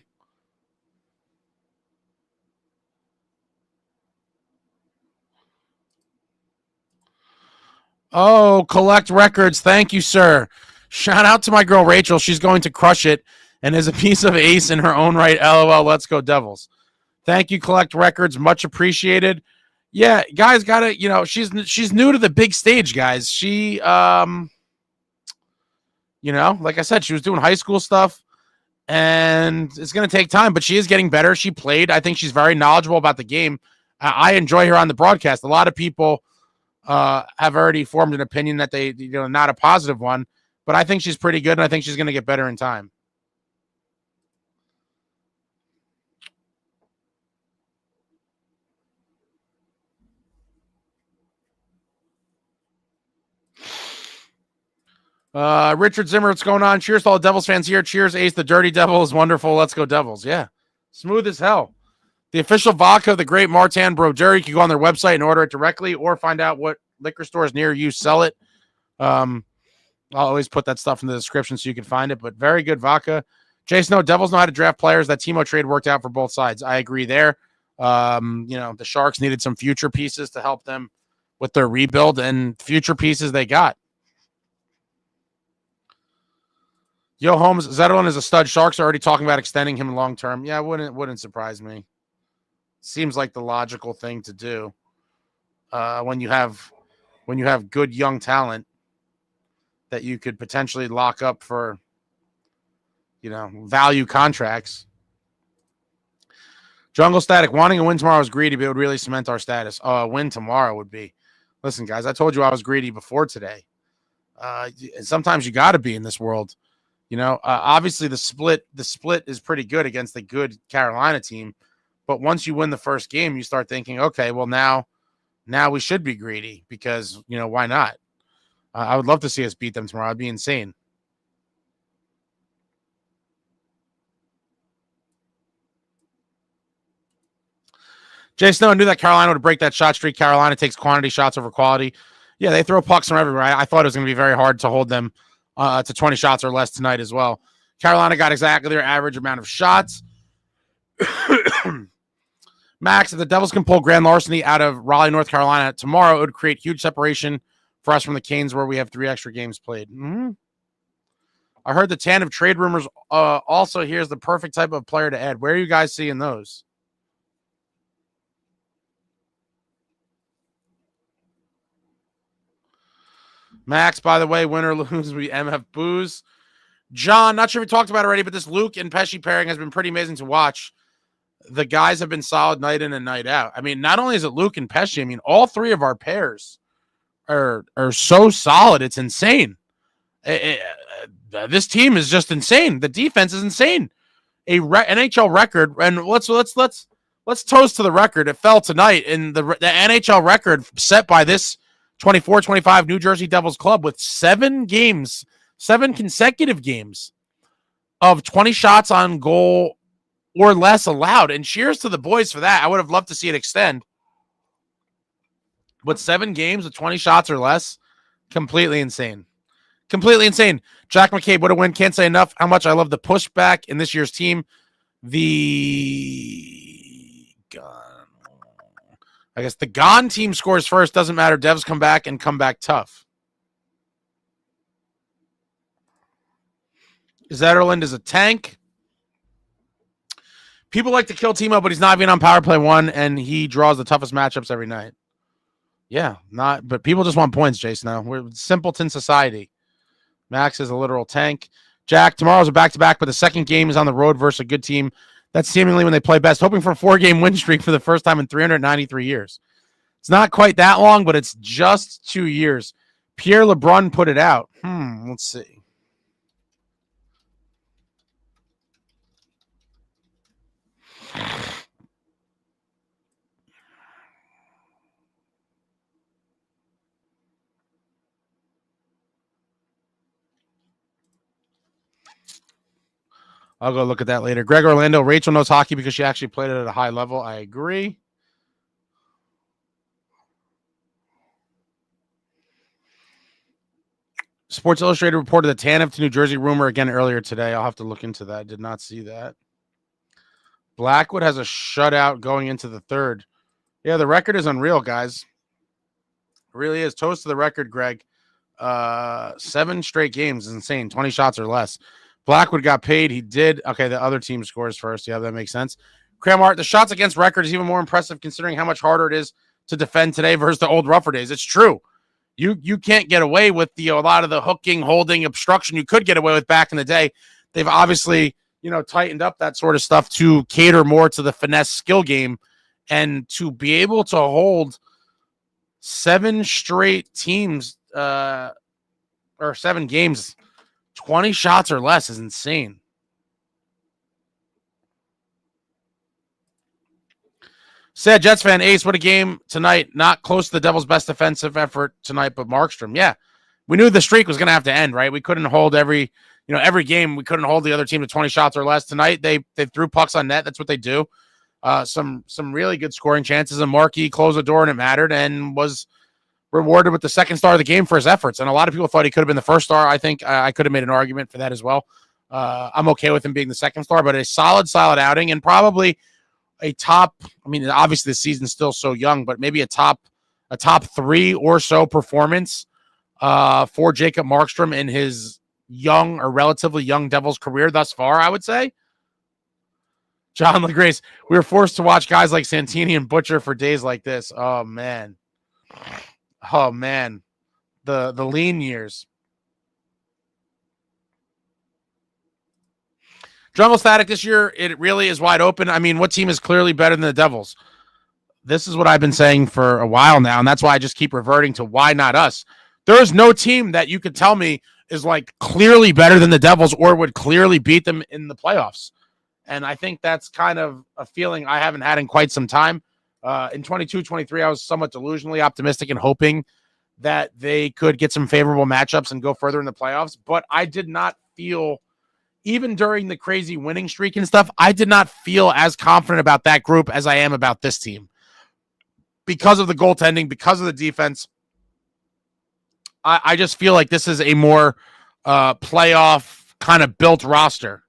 Oh, collect records. Thank you, sir. Shout out to my girl, Rachel. She's going to crush it and is a piece of ace in her own right. LOL. Let's go, Devils. Thank you, collect records. Much appreciated. Yeah, guys, gotta, she's new to the big stage, guys. She, like I said, she was doing high school stuff and it's going to take time, but she is getting better. She played. I think she's very knowledgeable about the game. I enjoy her on the broadcast. A lot of people have already formed an opinion that they, not a positive one, but I think she's pretty good, and I think she's going to get better in time. Richard Zimmer, what's going on? Cheers to all the Devils fans here. Cheers, Ace. The Dirty Devil is wonderful. Let's go, Devils. Yeah. Smooth as hell. The official vodka of the great Martin Brodeur. You can go on their website and order it directly or find out what liquor stores near you sell it. I'll always put that stuff in the description so you can find it, but very good vodka. Jason, Devils know how to draft players. That Timo trade worked out for both sides. I agree there. The Sharks needed some future pieces to help them with their rebuild, and future pieces they got. Yo, Holmes, Zetterlund is a stud. Sharks are already talking about extending him long term. Yeah, wouldn't surprise me. Seems like the logical thing to do when you have good young talent that you could potentially lock up for, value contracts. Jungle Static, wanting a win tomorrow is greedy, but it would really cement our status. A win tomorrow would be. Listen, guys, I told you I was greedy before today. Sometimes you got to be in this world. Obviously the split is pretty good against the good Carolina team, but once you win the first game, you start thinking, okay, well now we should be greedy because, why not? I would love to see us beat them tomorrow. It'd be insane. Jay Snow knew that Carolina would break that shot streak. Carolina takes quantity shots over quality. Yeah, they throw pucks from everywhere. I thought it was going to be very hard to hold them to 20 shots or less tonight as well. Carolina got exactly their average amount of shots. Max, if the Devils can pull grand larceny out of Raleigh, North Carolina tomorrow, it would create huge separation for us from the Canes, where we have 3 extra games played. Mm-hmm. I heard the Tanev trade rumors. Also, here's the perfect type of player to add. Where are you guys seeing those? Max, by the way, win or lose, we MF booze. John, not sure if we talked about it already, but this Luke and Pesci pairing has been pretty amazing to watch. The guys have been solid night in and night out. I mean, not only is it Luke and Pesci, I mean, all three of our pairs are so solid. It's insane. This team is just insane. The defense is insane. NHL record, and let's toast to the record. It fell tonight, and the NHL record set by this 24-25 New Jersey Devils club with 7 consecutive games of 20 shots on goal or less allowed. And cheers to the boys for that. I would have loved to see it extend. But 7 games with 20 shots or less, completely insane. Completely insane. Jack McCabe, what a win. Can't say enough how much I love the pushback in this year's team. The Gone team scores first. Doesn't matter. Devs come back and come back tough. Zetterlund is a tank. People like to kill Timo, but he's not even on power play 1, and he draws the toughest matchups every night. Yeah, but people just want points, Jason. Now we're simpleton society. Max is a literal tank. Jack, tomorrow's a back-to-back, but the second game is on the road versus a good team. That's seemingly when they play best. Hoping for a 4-game win streak for the first time in 393 years. It's not quite that long, but it's just 2 years. Pierre LeBrun put it out. Let's see. I'll go look at that later. Greg Orlando, Rachel knows hockey because she actually played it at a high level. I agree. Sports Illustrated reported the Tanev to New Jersey rumor again earlier today. I'll have to look into that. I did not see that. Blackwood has a shutout going into the third. Yeah, the record is unreal, guys. It really is. Toast to the record, Greg. 7 straight games is insane. 20 shots or less. Blackwood got paid. He did. Okay, the other team scores first. Yeah, that makes sense. Cramart, the shots against record is even more impressive considering how much harder it is to defend today versus the old rougher days. It's true. You can't get away with a lot of the hooking, holding, obstruction you could get away with back in the day. They've obviously, tightened up that sort of stuff to cater more to the finesse skill game, and to be able to hold 7 straight teams or 7 games 20 shots or less is insane. Sad Jets fan, Ace, what a game tonight. Not close to the Devils' best defensive effort tonight, but Markstrom. Yeah, we knew the streak was going to have to end, right? We couldn't hold every game. We couldn't hold the other team to 20 shots or less. Tonight, they threw pucks on net. That's what they do. Some really good scoring chances. And Markey closed the door, and it mattered, and was rewarded with the second star of the game for his efforts. And a lot of people thought he could have been the first star. I think I could have made an argument for that as well. I'm okay with him being the second star, but a solid outing, and probably a top, obviously the season's still so young, but maybe a top 3 or so performance for Jacob Markstrom in his young or relatively young Devils career thus far, I would say. John LaGrace, we were forced to watch guys like Santini and Butcher for days like this. Oh, man. The lean years. Jungle Static this year, it really is wide open. What team is clearly better than the Devils? This is what I've been saying for a while now, and that's why I just keep reverting to why not us. There is no team that you could tell me is clearly better than the Devils or would clearly beat them in the playoffs. And I think that's kind of a feeling I haven't had in quite some time. In 22-23, I was somewhat delusionally optimistic and hoping that they could get some favorable matchups and go further in the playoffs. But I did not feel, even during the crazy winning streak and stuff, I did not feel as confident about that group as I am about this team. Because of the goaltending, because of the defense, I just feel like this is a more playoff kind of built roster.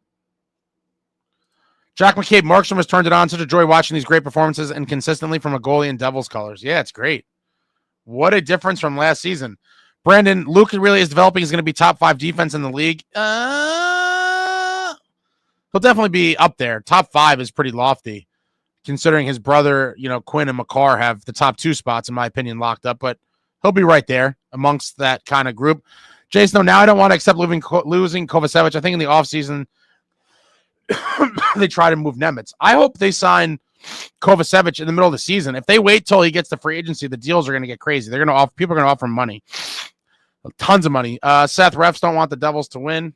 Jack McCabe, Markstrom has turned it on. Such a joy watching these great performances and consistently from a goalie in Devils colors. Yeah, it's great. What a difference from last season. Brandon, Luke really is developing. He's going to be top 5 defense in the league. He'll definitely be up there. Top 5 is pretty lofty, considering his brother, Quinn and McCarr have the top 2 spots, in my opinion, locked up. But He'll be right there amongst that kind of group. Jason, now I don't want to accept losing Kovacevic. I think in the offseason, they try to move Nemitz. I hope they sign Kovacevic in the middle of the season. If they wait till he gets to free agency, the deals are going to get crazy. They're going to offer, people are going to offer him money, tons of money. Seth, refs don't want the Devils to win.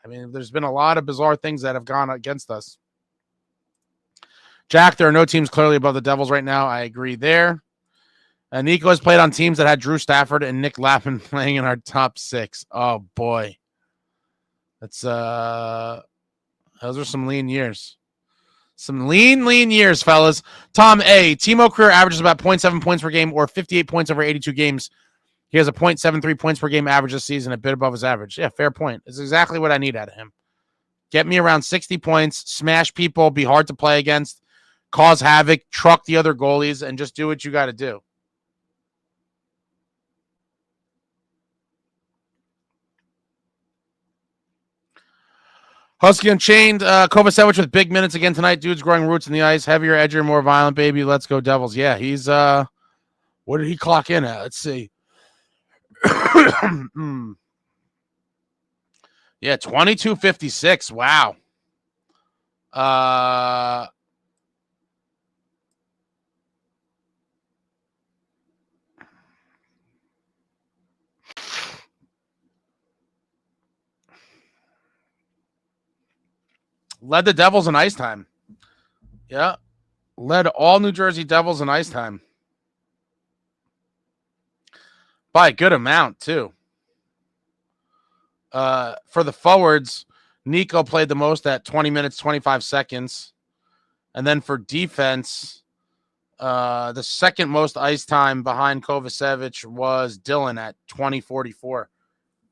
I mean, there's been a lot of bizarre things that have gone against us. Jack, there are no teams clearly above the Devils right now. I agree there. Nico has played on teams that had Drew Stafford and Nick Lappin playing in our top 6. Oh boy, that's those are some lean years. Some lean years, fellas. Tom A. Timo career averages about 0.7 points per game or 58 points over 82 games. He has a 0.73 points per game average this season, a bit above his average. Yeah, fair point. It's exactly what I need out of him. Get me around 60 points, smash people, be hard to play against, cause havoc, truck the other goalies, and just do what you got to do. Husky Unchained, Kovacevic with big minutes again tonight. Dude's growing roots in the ice. Heavier, edgier, more violent, baby. Let's go, Devils. Yeah, he's, what did he clock in at? Let's see. Yeah, 22.56. Wow. Led the Devils in ice time. Yeah. Led all New Jersey Devils in ice time. By a good amount, too. For the forwards, Nico played the most at 20 minutes, 25 seconds. And then for defense, the second most ice time behind Kovacevic was Dylan at 20:44.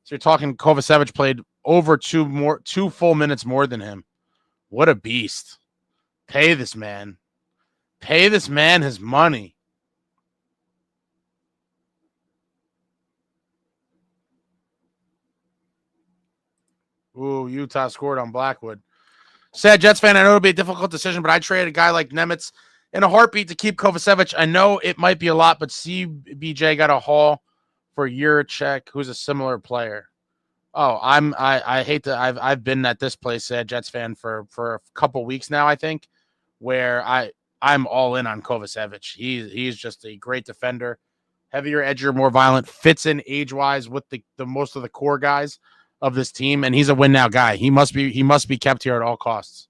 So you're talking Kovacevic played over two full minutes more than him. What a beast. Pay this man. Pay this man his money. Ooh, Utah scored on Blackwood. Sad Jets fan, I know it'll be a difficult decision, but I trade a guy like Nemitz in a heartbeat to keep Kovacevic. I know it might be a lot, but CBJ got a haul for Juracek, who's a similar player. Oh, I hate to I've been at this place, Jets fan, for a couple weeks now, I think, where I'm all in on Kovacevic. He's just a great defender, heavier, edgier, more violent, fits in age-wise with the most of the core guys of this team, and he's a win now guy. He must be kept here at all costs.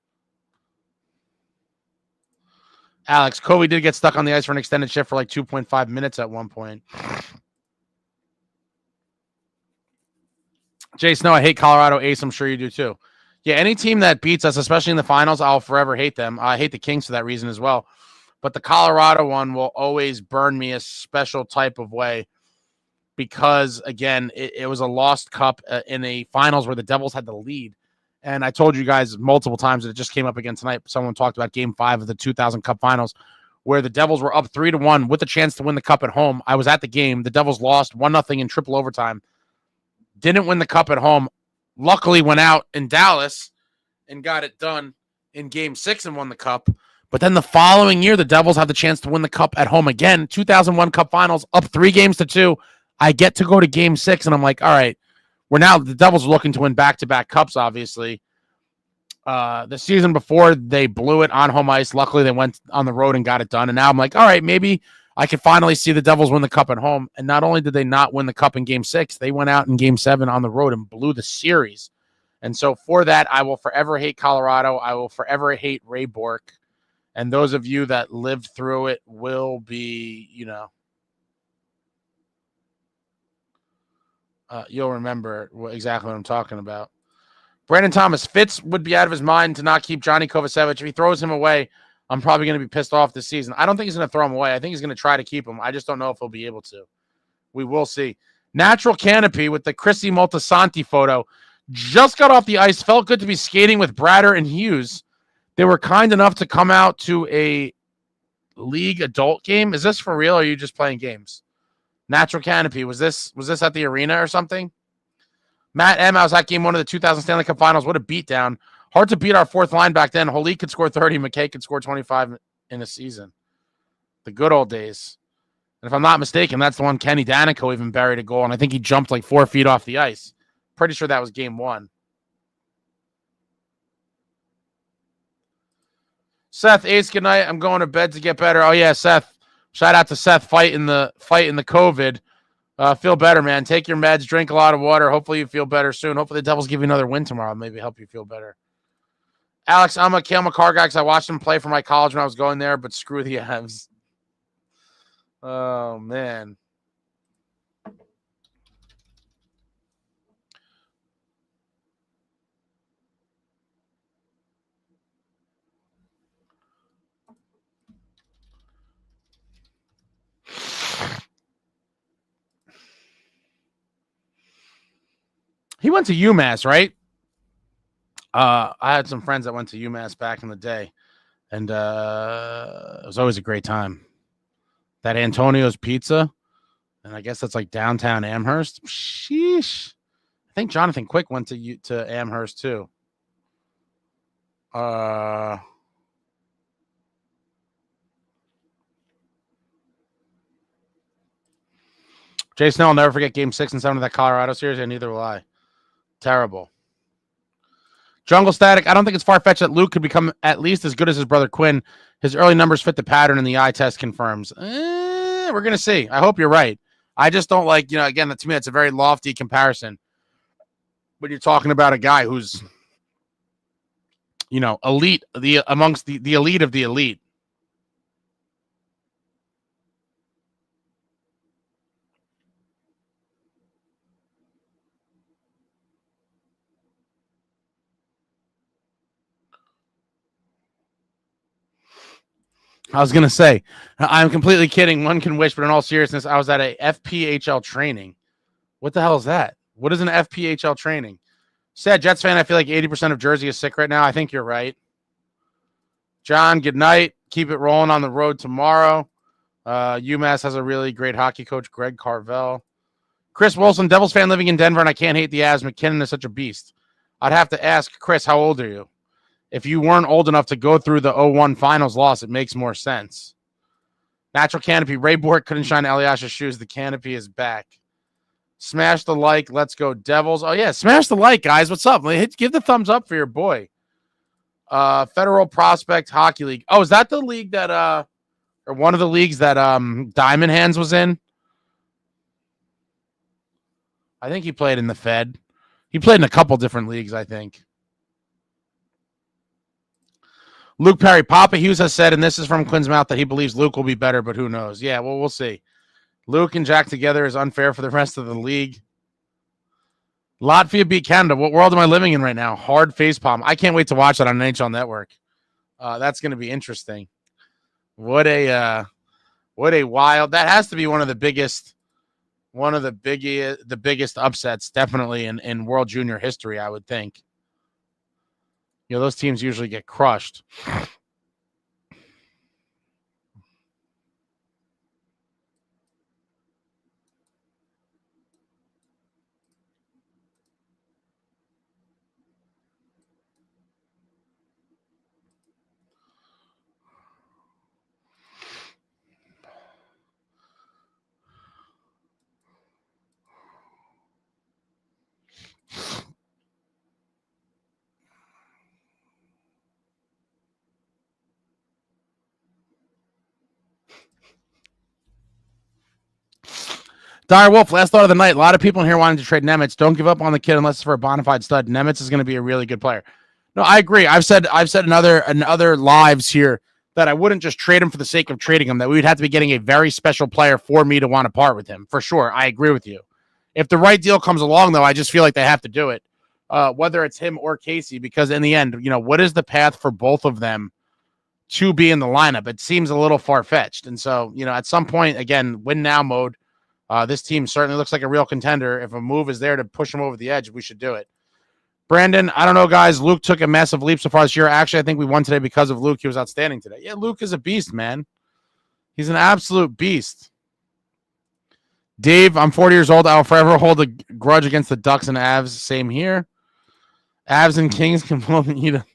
Alex, Kobe did get stuck on the ice for an extended shift for like 2.5 minutes at one point. Jay Snow, I hate Colorado. Ace, I'm sure you do too. Yeah, any team that beats us, especially in the finals, I'll forever hate them. I hate the Kings for that reason as well. But the Colorado one will always burn me a special type of way because, again, it was a lost cup in a finals where the Devils had the lead. And I told you guys multiple times that it just came up again tonight. Someone talked about Game 5 of the 2000 Cup Finals where the Devils were up 3-1 with a chance to win the cup at home. I was at the game. The Devils lost 1-0 in triple overtime. Didn't win the cup at home. Luckily went out in Dallas and got it done in Game 6 and won the cup. But then the following year, the Devils had the chance to win the cup at home again. 2001 Cup Finals, up 3-2. I get to go to Game 6, and I'm like, all right, the Devils are looking to win back-to-back cups, obviously. The season before, they blew it on home ice. Luckily, they went on the road and got it done. And now I'm like, all right, maybe I can finally see the Devils win the cup at home. And not only did they not win the cup in Game 6, they went out in Game 7 on the road and blew the series. And so for that, I will forever hate Colorado. I will forever hate Ray Bork. And those of you that lived through it will be, you'll remember exactly what I'm talking about. Brandon Thomas, Fitz would be out of his mind to not keep Johnny Kovacevic. If he throws him away, I'm probably going to be pissed off this season. I don't think he's going to throw him away. I think he's going to try to keep him. I just don't know if he'll be able to. We will see. Natural Canopy with the Chrissy Moltisanti photo. Just got off the ice. Felt good to be skating with Brodeur and Hughes. They were kind enough to come out to a league adult game. Is this for real or are you just playing games? Natural Canopy. Was this at the arena or something? Matt M. I was at Game 1 of the 2000 Stanley Cup Finals. What a beatdown. Hard to beat our fourth line back then. Holik could score 30. McKay could score 25 in a season. The good old days. And if I'm not mistaken, that's the one Kenny Danico even buried a goal, and I think he jumped like 4 feet off the ice. Pretty sure that was game 1. Seth, Ace, good night. I'm going to bed to get better. Oh, yeah, Seth. Shout out to Seth fighting the COVID. Feel better, man. Take your meds, drink a lot of water. Hopefully you feel better soon. Hopefully the Devils give you another win tomorrow. Maybe help you feel better. Alex, I'm a Cale Makar guy because I watched him play for my college when I was going there, but screw the Avs. Oh, man. He went to UMass, right? I had some friends that went to UMass back in the day, and it was always a great time. That Antonio's Pizza, and I guess that's like downtown Amherst. Sheesh. I think Jonathan Quick went to Amherst too. Jason, I'll never forget Game 6 and 7 of that Colorado series, and neither will I. Terrible. Jungle Static, I don't think it's far-fetched that Luke could become at least as good as his brother Quinn. His early numbers fit the pattern, and the eye test confirms. We're going to see. I hope you're right. I just don't like, again, to me, that's a very lofty comparison. But you're talking about a guy who's, elite, amongst the elite of the elite. I was going to say, I'm completely kidding. One can wish, but in all seriousness, I was at a FPHL training. What the hell is that? What is an FPHL training? Said Jets fan, I feel like 80% of Jersey is sick right now. I think you're right. John, good night. Keep it rolling on the road tomorrow. UMass has a really great hockey coach, Greg Carvel. Chris Wilson, Devils fan living in Denver, and I can't hate the Avs. McKinnon is such a beast. I'd have to ask, Chris, how old are you? If you weren't old enough to go through the 0-1 finals loss, it makes more sense. Natural Canopy. Ray Bork couldn't shine Eliash's shoes. The canopy is back. Smash the like. Let's go Devils. Oh, yeah. Smash the like, guys. What's up? Give the thumbs up for your boy. Federal Prospect Hockey League. Oh, is that the league that or one of the leagues that Diamond Hands was in? I think he played in the Fed. He played in a couple different leagues, I think. Luke Perry, Papa Hughes has said, and this is from Quinn's mouth, that he believes Luke will be better, but who knows? Yeah, well, we'll see. Luke and Jack together is unfair for the rest of the league. Latvia beat Canada. What world am I living in right now? Hard facepalm. I can't wait to watch that on NHL Network. That's going to be interesting. What a wild. That has to be one of the biggest upsets, definitely in World Junior history, I would think. Those teams usually get crushed. Dire Wolf, last thought of the night. A lot of people in here wanting to trade Nemitz. Don't give up on the kid unless it's for a bona fide stud. Nemitz is going to be a really good player. No, I agree. I've said in other lives here that I wouldn't just trade him for the sake of trading him, that we would have to be getting a very special player for me to want to part with him. For sure. I agree with you. If the right deal comes along, though, I just feel like they have to do it, whether it's him or Casey, because in the end, what is the path for both of them to be in the lineup? It seems a little far-fetched. And so, at some point, again, win now mode. This team certainly looks like a real contender. If a move is there to push them over the edge, we should do it. Brandon, I don't know, guys. Luke took a massive leap so far this year. Actually, I think we won today because of Luke. He was outstanding today. Yeah, Luke is a beast, man. He's an absolute beast. Dave, I'm 40 years old. I will forever hold a grudge against the Ducks and Avs. Same here. Avs and Kings can both eat a...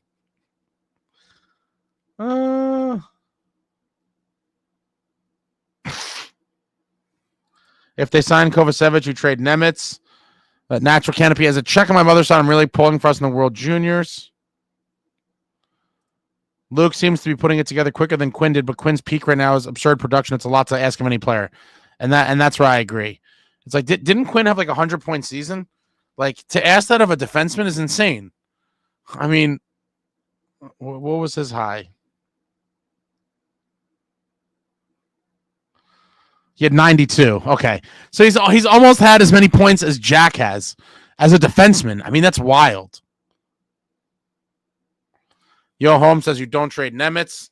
If they sign Kovacevic, you trade Nemitz. Natural Canopy has a check on my mother's side. I'm really pulling for us in the World Juniors. Luke seems to be putting it together quicker than Quinn did, but Quinn's peak right now is absurd production. It's a lot to ask of any player, and that's where I agree. It's like, didn't Quinn have like a 100-point season? Like, to ask that of a defenseman is insane. I mean, what was his high? He had 92. Okay, so he's almost had as many points as Jack has as a defenseman. I mean, that's wild. Yo Holmes says you don't trade Nemitz.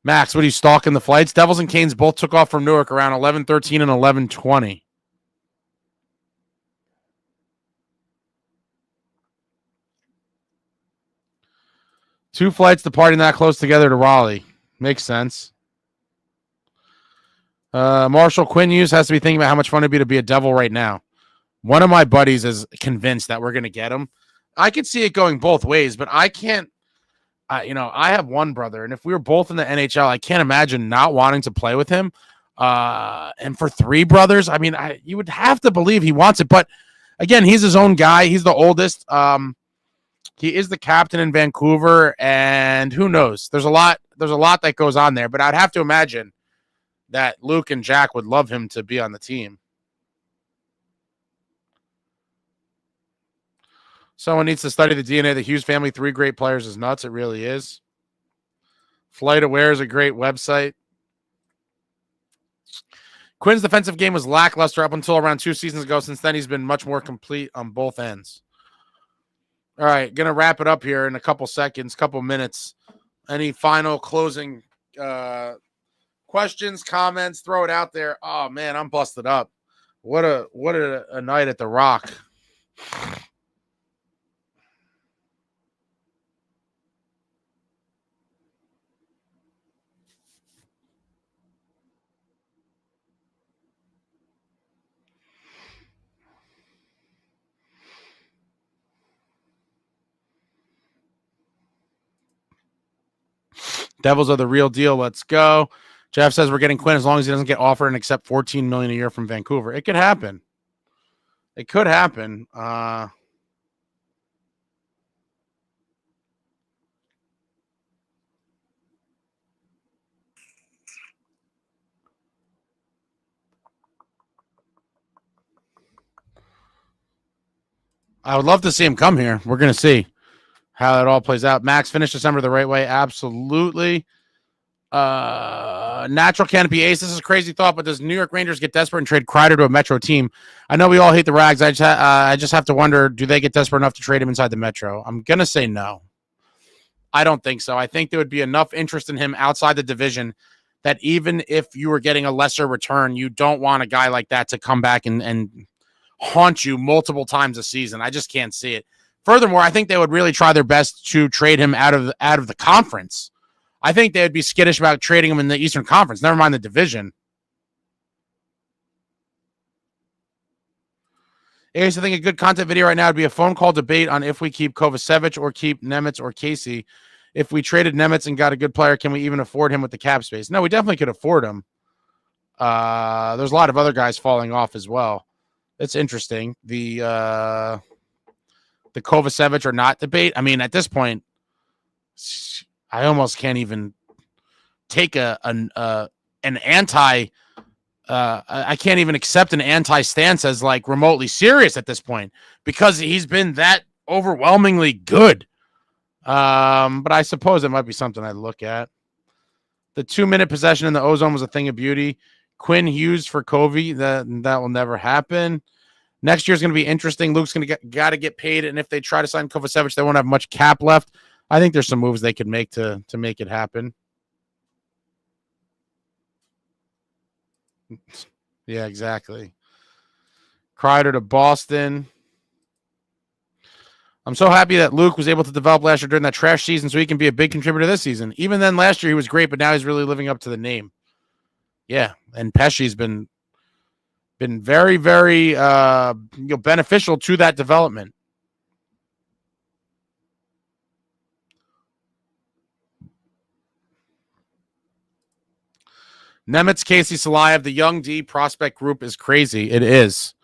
Max, what are you stalking the flights? Devils and Canes both took off from Newark around 11:13 and 11:20. Two flights departing that close together to Raleigh. Makes sense. Marshall Quinn Hughes has to be thinking about how much fun it'd be to be a Devil right now. One of my buddies is convinced that we're going to get him. I could see it going both ways, but I can't. I have one brother, and if we were both in the NHL, I can't imagine not wanting to play with him. And for three brothers, I mean, you would have to believe he wants it. But again, he's his own guy. He's the oldest. He is the captain in Vancouver, and who knows? There's a lot that goes on there. But I'd have to imagine that Luke and Jack would love him to be on the team. Someone needs to study the DNA of the Hughes family. 3 great players is nuts. It really is. Flight Aware is a great website. Quinn's defensive game was lackluster up until around 2 seasons ago. Since then, he's been much more complete on both ends. All right, going to wrap it up here in a couple seconds, couple minutes. Any final closing questions, comments? Throw it out there. Oh, man, I'm busted up. What a night at the Rock. Devils are the real deal. Let's go. Jeff says we're getting Quinn as long as he doesn't get offered and accept $14 million a year from Vancouver. It could happen. It could happen. I would love to see him come here. We're going to see how it all plays out. Max, finish December the right way. Absolutely. Natural Canopy Ace. This is a crazy thought, but does New York Rangers get desperate and trade Kreider to a Metro team? I know we all hate the Rags. I just have to wonder, do they get desperate enough to trade him inside the Metro? I'm going to say no. I don't think so. I think there would be enough interest in him outside the division that even if you were getting a lesser return, you don't want a guy like that to come back and haunt you multiple times a season. I just can't see it. Furthermore, I think they would really try their best to trade him out of the conference. I think they would be skittish about trading him in the Eastern Conference, never mind the division. Ace, I think a good content video right now would be a phone call debate on if we keep Kovacevic or keep Nemitz or Casey. If we traded Nemitz and got a good player, can we even afford him with the cap space? No, we definitely could afford him. There's a lot of other guys falling off as well. It's interesting. The Kovacevic or not debate. I mean, at this point, I almost can't even take an anti. I can't even accept an anti stance as like remotely serious at this point because he's been that overwhelmingly good. But I suppose it might be something I'd look at. The 2-minute possession in the ozone was a thing of beauty. Quinn Hughes for Covey, that will never happen. Next year's going to be interesting. Luke's going to got to get paid, and if they try to sign Kovacevic, they won't have much cap left. I think there's some moves they could make to make it happen. Yeah, exactly. Kreider to Boston. I'm so happy that Luke was able to develop last year during that trash season so he can be a big contributor this season. Even then, last year he was great, but now he's really living up to the name. Yeah, and Pesci's been very, very beneficial to that development. Nemitz, Casey, Salayev, the young D prospect group is crazy. It is.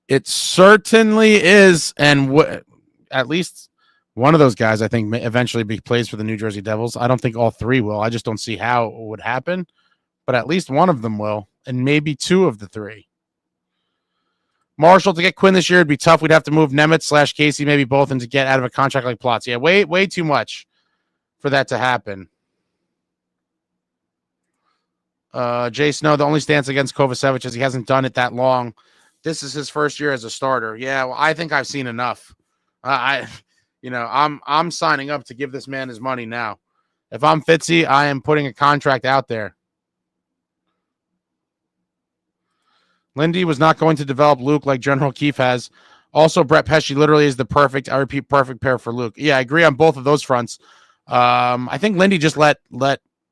It certainly is. And at least one of those guys, I think, may eventually be plays for the New Jersey Devils. I don't think all three will. I just don't see how it would happen. But at least one of them will. And maybe two of the three. Marshall, to get Quinn this year would be tough. We'd have to move Nemitz / Casey, maybe both, and to get out of a contract like Plotz. Yeah, way too much for that to happen. Jay Snow, the only stance against Kovacevic is he hasn't done it that long. This is his first year as a starter. Yeah, well, I think I've seen enough. I'm signing up to give this man his money now. If I'm Fitzy, I am putting a contract out there. Lindy was not going to develop Luke like General Keefe has. Also, Brett Pesce literally is the perfect pair for Luke. Yeah, I agree on both of those fronts. I think Lindy just let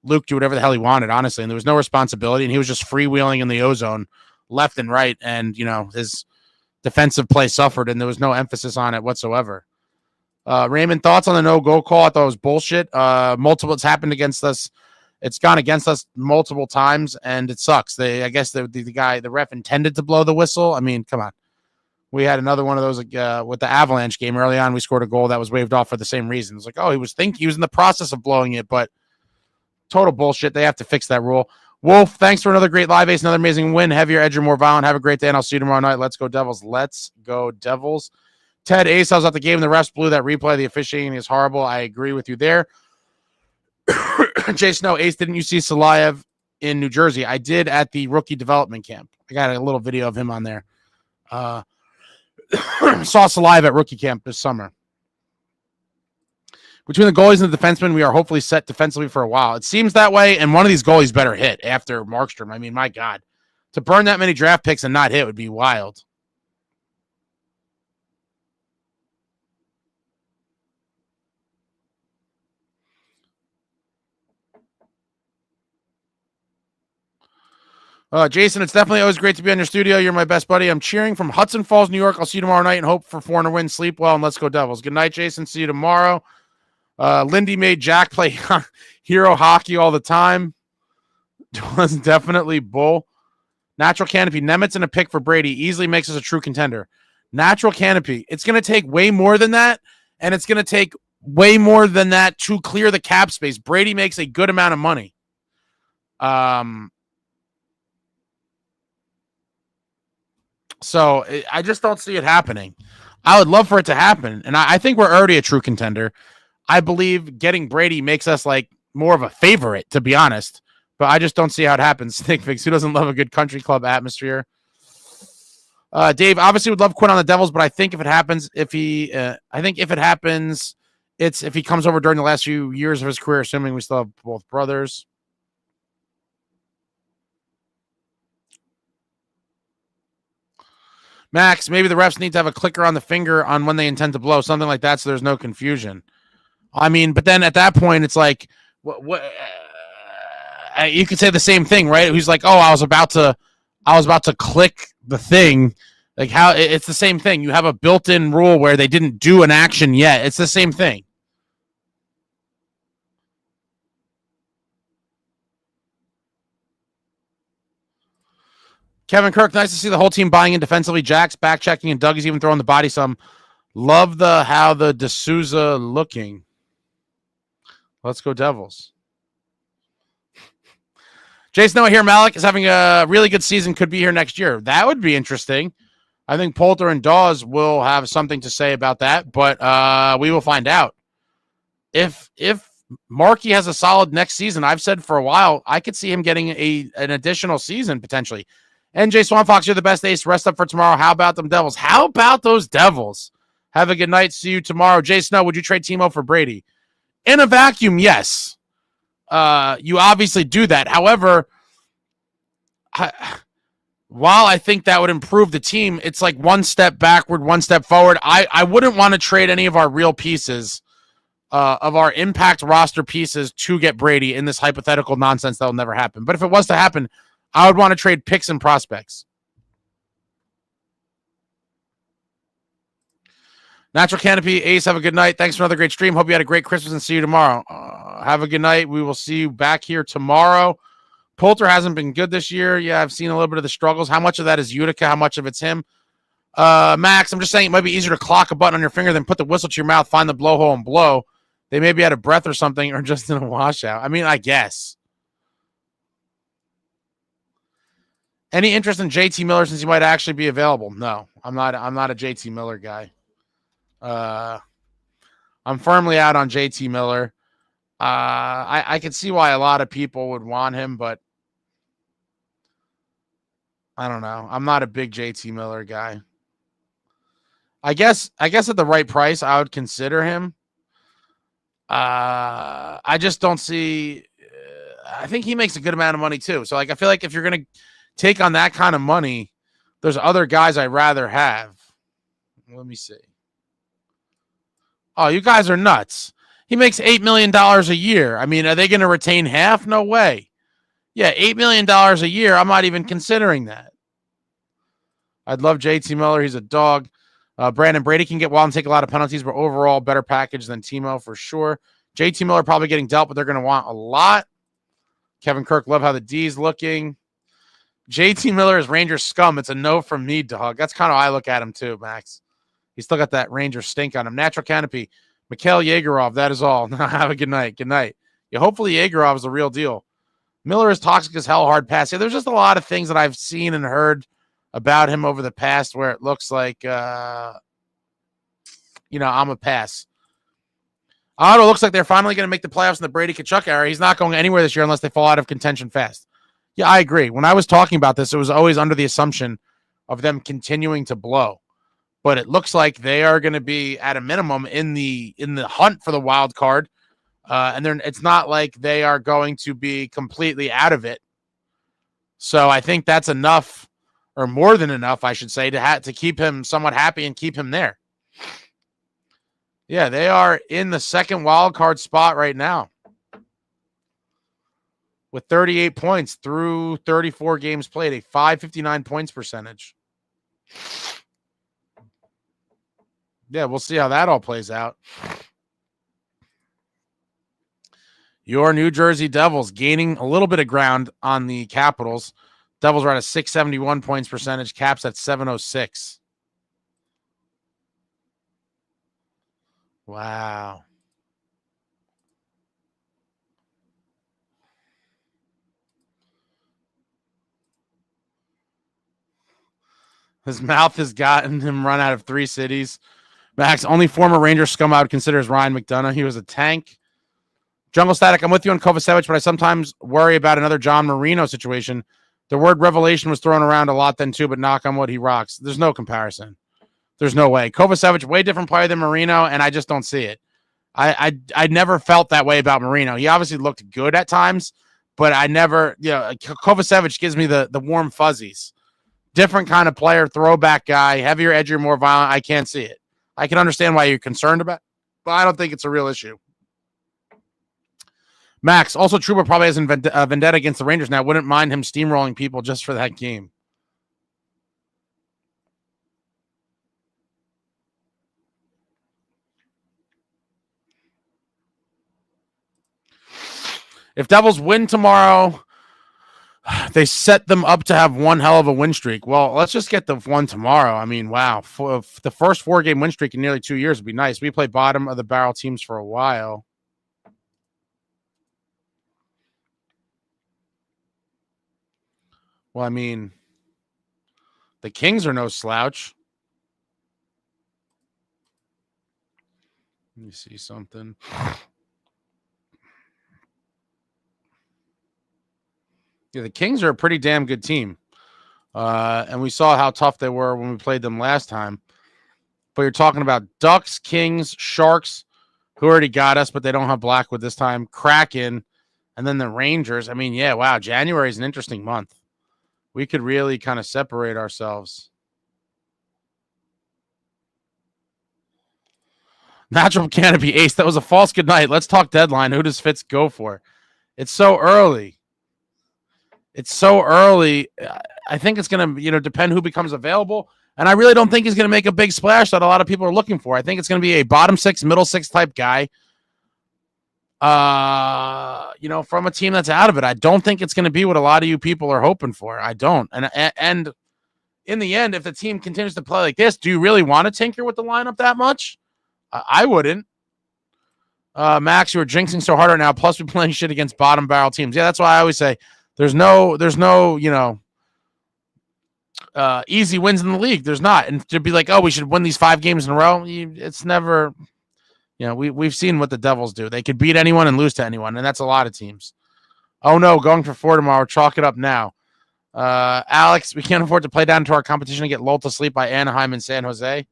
Luke do whatever the hell he wanted, honestly, and there was no responsibility, and he was just freewheeling in the ozone left and right, and, his defensive play suffered, and there was no emphasis on it whatsoever. Raymond, thoughts on the no-go call? I thought it was bullshit. It's happened against us. It's gone against us multiple times, and it sucks. I guess the ref intended to blow the whistle. I mean, come on. We had another one of those with the Avalanche game early on. We scored a goal that was waved off for the same reason. It's like, he was in the process of blowing it, but total bullshit. They have to fix that rule. Wolf, thanks for another great live ace, another amazing win. Heavier, edgier, more violent. Have a great day, and I'll see you tomorrow night. Let's go Devils. Let's go Devils. Ted, Ace, I was at the game. The refs blew that replay. The officiating is horrible. I agree with you there. Jay Snow, Ace, didn't you see Salayev in New Jersey? I did at the rookie development camp. I got a little video of him on there. Saw Salayev at rookie camp this summer. Between the goalies and the defensemen, we are hopefully set defensively for a while. It seems that way, and one of these goalies better hit after Markstrom. I mean, my God. To burn that many draft picks and not hit would be wild. Jason, it's definitely always great to be on your studio. You're my best buddy. I'm cheering from Hudson Falls, New York. I'll see you tomorrow night and hope for 4 win. Sleep well, and let's go Devils. Good night, Jason. See you tomorrow. Lindy made Jack play hero hockey all the time. It was definitely bull. Natural canopy. Nemitz and a pick for Brady easily makes us a true contender. Natural canopy. It's going to take way more than that, and it's going to take way more than that to clear the cap space. Brady makes a good amount of money. So I just don't see it happening. I would love for it to happen, and I think we're already a true contender. I believe getting Brady makes us like more of a favorite, to be honest. But I just don't see how it happens. Snake Fix, who doesn't love a good country club atmosphere? Dave, obviously would love Quinn on the Devils, but I think if it happens, it's if he comes over during the last few years of his career, assuming we still have both brothers. Max, maybe the refs need to have a clicker on the finger on when they intend to blow, something like that, so there's no confusion. I mean, but then at that point, it's like, you could say the same thing, right? He's like, I was about to click the thing. Like how it's the same thing. You have a built-in rule where they didn't do an action yet. It's the same thing. Kevin Kirk, nice to see the whole team buying in defensively. Jack's back checking and Dougie's even throwing the body some. Love how the D'Souza looking. Let's go Devils. Jason Noah here. Malik is having a really good season. Could be here next year. That would be interesting. I think Poulter and Dawes will have something to say about that, but we will find out. If Markey has a solid next season, I've said for a while, I could see him getting an additional season potentially. NJ Swanfox, you're the best ace. Rest up for tomorrow. How about them Devils? How about those Devils? Have a good night. See you tomorrow. Jay Snow, would you trade Timo for Brady? In a vacuum, yes. You obviously do that. However, while I think that would improve the team, it's like one step backward, one step forward. I wouldn't want to trade any of our real pieces, of our impact roster pieces to get Brady in this hypothetical nonsense that will never happen. But if it was to happen, I would want to trade picks and prospects. Natural Canopy, Ace, have a good night. Thanks for another great stream. Hope you had a great Christmas and see you tomorrow. Have a good night. We will see you back here tomorrow. Poulter hasn't been good this year. Yeah, I've seen a little bit of the struggles. How much of that is Utica? How much of it's him? Max, I'm just saying it might be easier to clock a button on your finger than put the whistle to your mouth, find the blowhole, and blow. They may be out of breath or something, or just in a washout. I mean, I guess. Any interest in JT Miller since he might actually be available? No, I'm not a JT Miller guy. I'm firmly out on JT Miller. I can see why a lot of people would want him, but I don't know. I'm not a big JT Miller guy. I guess at the right price, I would consider him. I just don't see. I think he makes a good amount of money too. So like, I feel like if you're gonna take on that kind of money, there's other guys I'd rather have. Let me see. Oh, you guys are nuts. He makes $8 million a year. I mean, are they going to retain half? No way. Yeah, $8 million a year. I'm not even considering that. I'd love JT Miller. He's a dog. Brandon Brady can get wild and take a lot of penalties, but overall better package than Timo for sure. JT Miller probably getting dealt, but they're going to want a lot. Kevin Kirk, love how the D's looking. JT Miller is Rangers scum. It's a no from me, dog. That's kind of how I look at him too, Max. He's still got that Ranger stink on him. Natural Canopy. Mikhail Yegorov, that is all. Have a good night. Good night. Yeah, hopefully Yegorov is the real deal. Miller is toxic as hell, hard pass. Yeah, there's just a lot of things that I've seen and heard about him over the past where it looks like, I'm a pass. Otto looks like they're finally going to make the playoffs in the Brady Tkachuk era. He's not going anywhere this year unless they fall out of contention fast. Yeah, I agree. When I was talking about this, it was always under the assumption of them continuing to blow. But it looks like they are going to be at a minimum in the hunt for the wild card. And it's not like they are going to be completely out of it. So I think that's enough, or more than enough, I should say, to keep him somewhat happy and keep him there. Yeah, they are in the second wild card spot right now with 38 points through 34 games played, a .559 points percentage. Yeah, we'll see how that all plays out. Your New Jersey Devils gaining a little bit of ground on the Capitals. Devils are at a .671 points percentage. Caps at .706. Wow. His mouth has gotten him run out of 3 cities. Max, only former Ranger scum I would consider is Ryan McDonough. He was a tank. Jungle Static, I'm with you on Kovacevic, but I sometimes worry about another John Marino situation. The word revelation was thrown around a lot then too, but knock on wood, he rocks. There's no comparison. There's no way. Kovacevic, way different player than Marino, and I just don't see it. I never felt that way about Marino. He obviously looked good at times, but I never, Kovacevic gives me the warm fuzzies. Different kind of player, throwback guy, heavier, edgier, more violent. I can't see it. I can understand why you're concerned about it, but I don't think it's a real issue. Max, also Trouba probably has a vendetta against the Rangers now. Wouldn't mind him steamrolling people just for that game. If Devils win tomorrow, they set them up to have one hell of a win streak. Well, let's just get the one tomorrow. I mean, wow. The first 4-game win streak in nearly 2 years would be nice. We played bottom of the barrel teams for a while. Well, I mean, the Kings are no slouch. Let me see something. Yeah, the Kings are a pretty damn good team. And we saw how tough they were when we played them last time. But you're talking about Ducks, Kings, Sharks, who already got us, but they don't have Blackwood this time, Kraken, and then the Rangers. I mean, yeah, wow, January is an interesting month. We could really kind of separate ourselves. Natural Canopy Ace, that was a false good night. Let's talk deadline. Who does Fitz go for? It's so early. It's so early. I think it's going to, depend who becomes available. And I really don't think he's going to make a big splash that a lot of people are looking for. I think it's going to be a bottom 6, middle 6 type guy. from a team that's out of it. I don't think it's going to be what a lot of you people are hoping for. I don't. And in the end, if the team continues to play like this, do you really want to tinker with the lineup that much? I wouldn't. Max, you are jinxing so hard right now. Plus, we're playing shit against bottom barrel teams. Yeah, that's why I always say there's no, easy wins in the league. There's not. And to be like, oh, we should win these 5 games in a row. It's never, we've seen what the Devils do. They could beat anyone and lose to anyone. And that's a lot of teams. Oh no, going for 4 tomorrow. Chalk it up now. Alex, we can't afford to play down to our competition and get lulled to sleep by Anaheim and San Jose.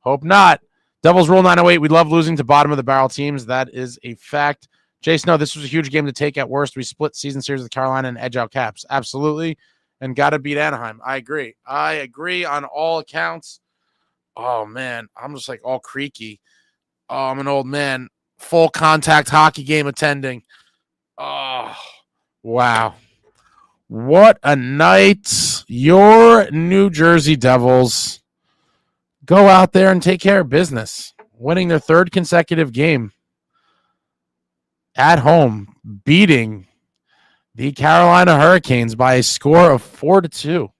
Hope not. Devils rule 908. We love losing to bottom of the barrel teams. That is a fact. Jason, no, this was a huge game to take at worst. We split season series with Carolina and edge out Caps. Absolutely. And got to beat Anaheim. I agree. On all accounts. Oh, man. I'm just like all creaky. Oh, I'm an old man. Full contact hockey game attending. Oh, wow. What a night. Your New Jersey Devils go out there and take care of business, winning their 3rd consecutive game at home, beating the Carolina Hurricanes by a score of 4-2.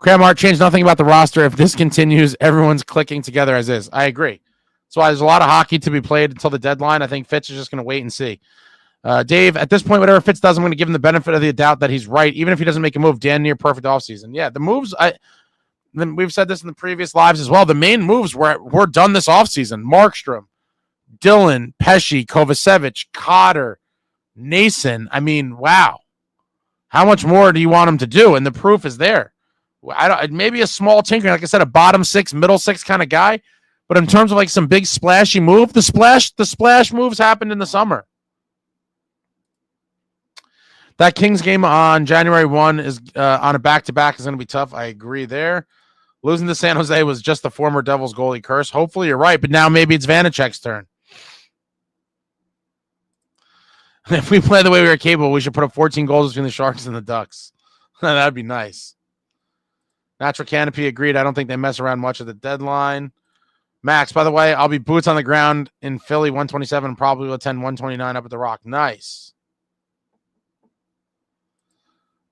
Cramart changed nothing about the roster. If this continues, everyone's clicking together as is. I agree. So there's a lot of hockey to be played until the deadline. I think Fitz is just going to wait and see. Dave, at this point, whatever Fitz does, I'm going to give him the benefit of the doubt that he's right, even if he doesn't make a move. Damn near perfect offseason. Yeah, the moves, we've said this in the previous lives as well. The main moves were done this offseason. Markstrom, Dylan, Pesci, Kovacevic, Cotter, Nason. I mean, wow. How much more do you want him to do? And the proof is there. Maybe a small tinkering, like I said, a bottom 6, middle 6 kind of guy. But in terms of like some big splashy move, the splash moves happened in the summer. That Kings game on January 1 is on a back-to-back is going to be tough. I agree there. Losing to San Jose was just the former Devils goalie curse. Hopefully you're right, but now maybe it's Vanacek's turn. If we play the way we were capable, we should put up 14 goals between the Sharks and the Ducks. That'd be nice. Natural Canopy agreed. I don't think they mess around much at the deadline. Max, by the way, I'll be boots on the ground in Philly 127 and probably will attend 129 up at the Rock. Nice.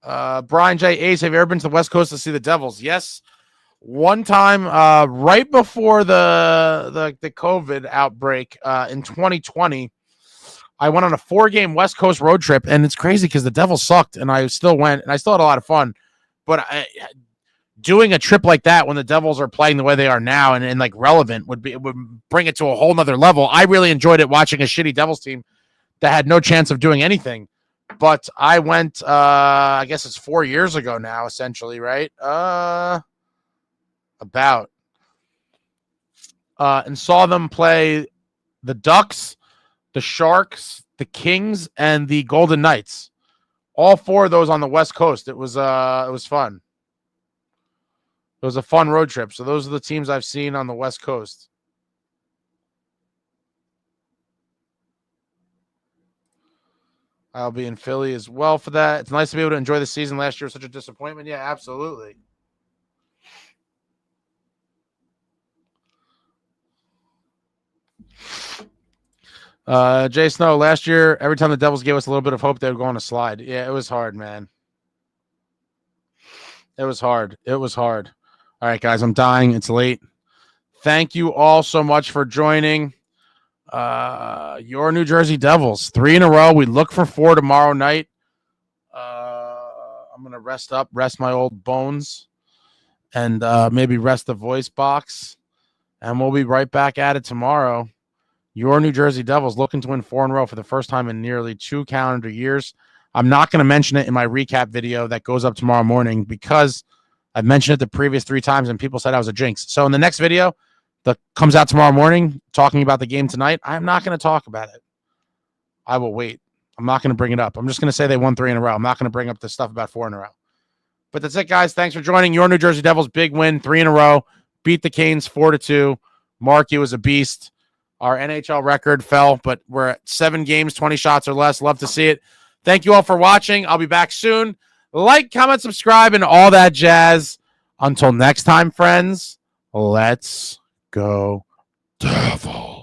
Brian J. Ace, have you ever been to the West Coast to see the Devils? Yes. One time, right before the COVID outbreak in 2020, I went on a 4-game West Coast road trip, and it's crazy because the Devils sucked, and I still went, and I still had a lot of fun. But doing a trip like that when the Devils are playing the way they are now and like relevant would bring it to a whole nother level. I really enjoyed it watching a shitty Devils team that had no chance of doing anything. But I went, I guess it's 4 years ago now, essentially, right? And saw them play the Ducks, the Sharks, the Kings, and the Golden Knights. All 4 of those on the West Coast. It was fun. It was a fun road trip. So those are the teams I've seen on the West Coast. I'll be in Philly as well for that. It's nice to be able to enjoy the season. Last year was such a disappointment. Yeah, absolutely. Jay Snow, last year, every time the Devils gave us a little bit of hope, they would go on a slide. Yeah, it was hard, man. It was hard. All right, guys, I'm dying. It's late. Thank you all so much for joining. Your New Jersey Devils, 3 in a row. We look for 4 tomorrow night. I'm going to rest my old bones, and maybe rest the voice box. And we'll be right back at it tomorrow. Your New Jersey Devils looking to win 4 in a row for the first time in nearly 2 calendar years. I'm not going to mention it in my recap video that goes up tomorrow morning because I've mentioned it the previous 3 times and people said I was a jinx. So in the next video that comes out tomorrow morning talking about the game tonight, I'm not going to talk about it. I will wait. I'm not going to bring it up. I'm just going to say they won 3 in a row. I'm not going to bring up the stuff about 4 in a row. But that's it, guys. Thanks for joining. Your New Jersey Devils, big win, 3 in a row. Beat the Canes 4-2. Mark, you was a beast. Our NHL record fell, but we're at 7 games, 20 shots or less. Love to see it. Thank you all for watching. I'll be back soon. Like, comment, subscribe, and all that jazz. Until next time, friends, Let's go, Devils.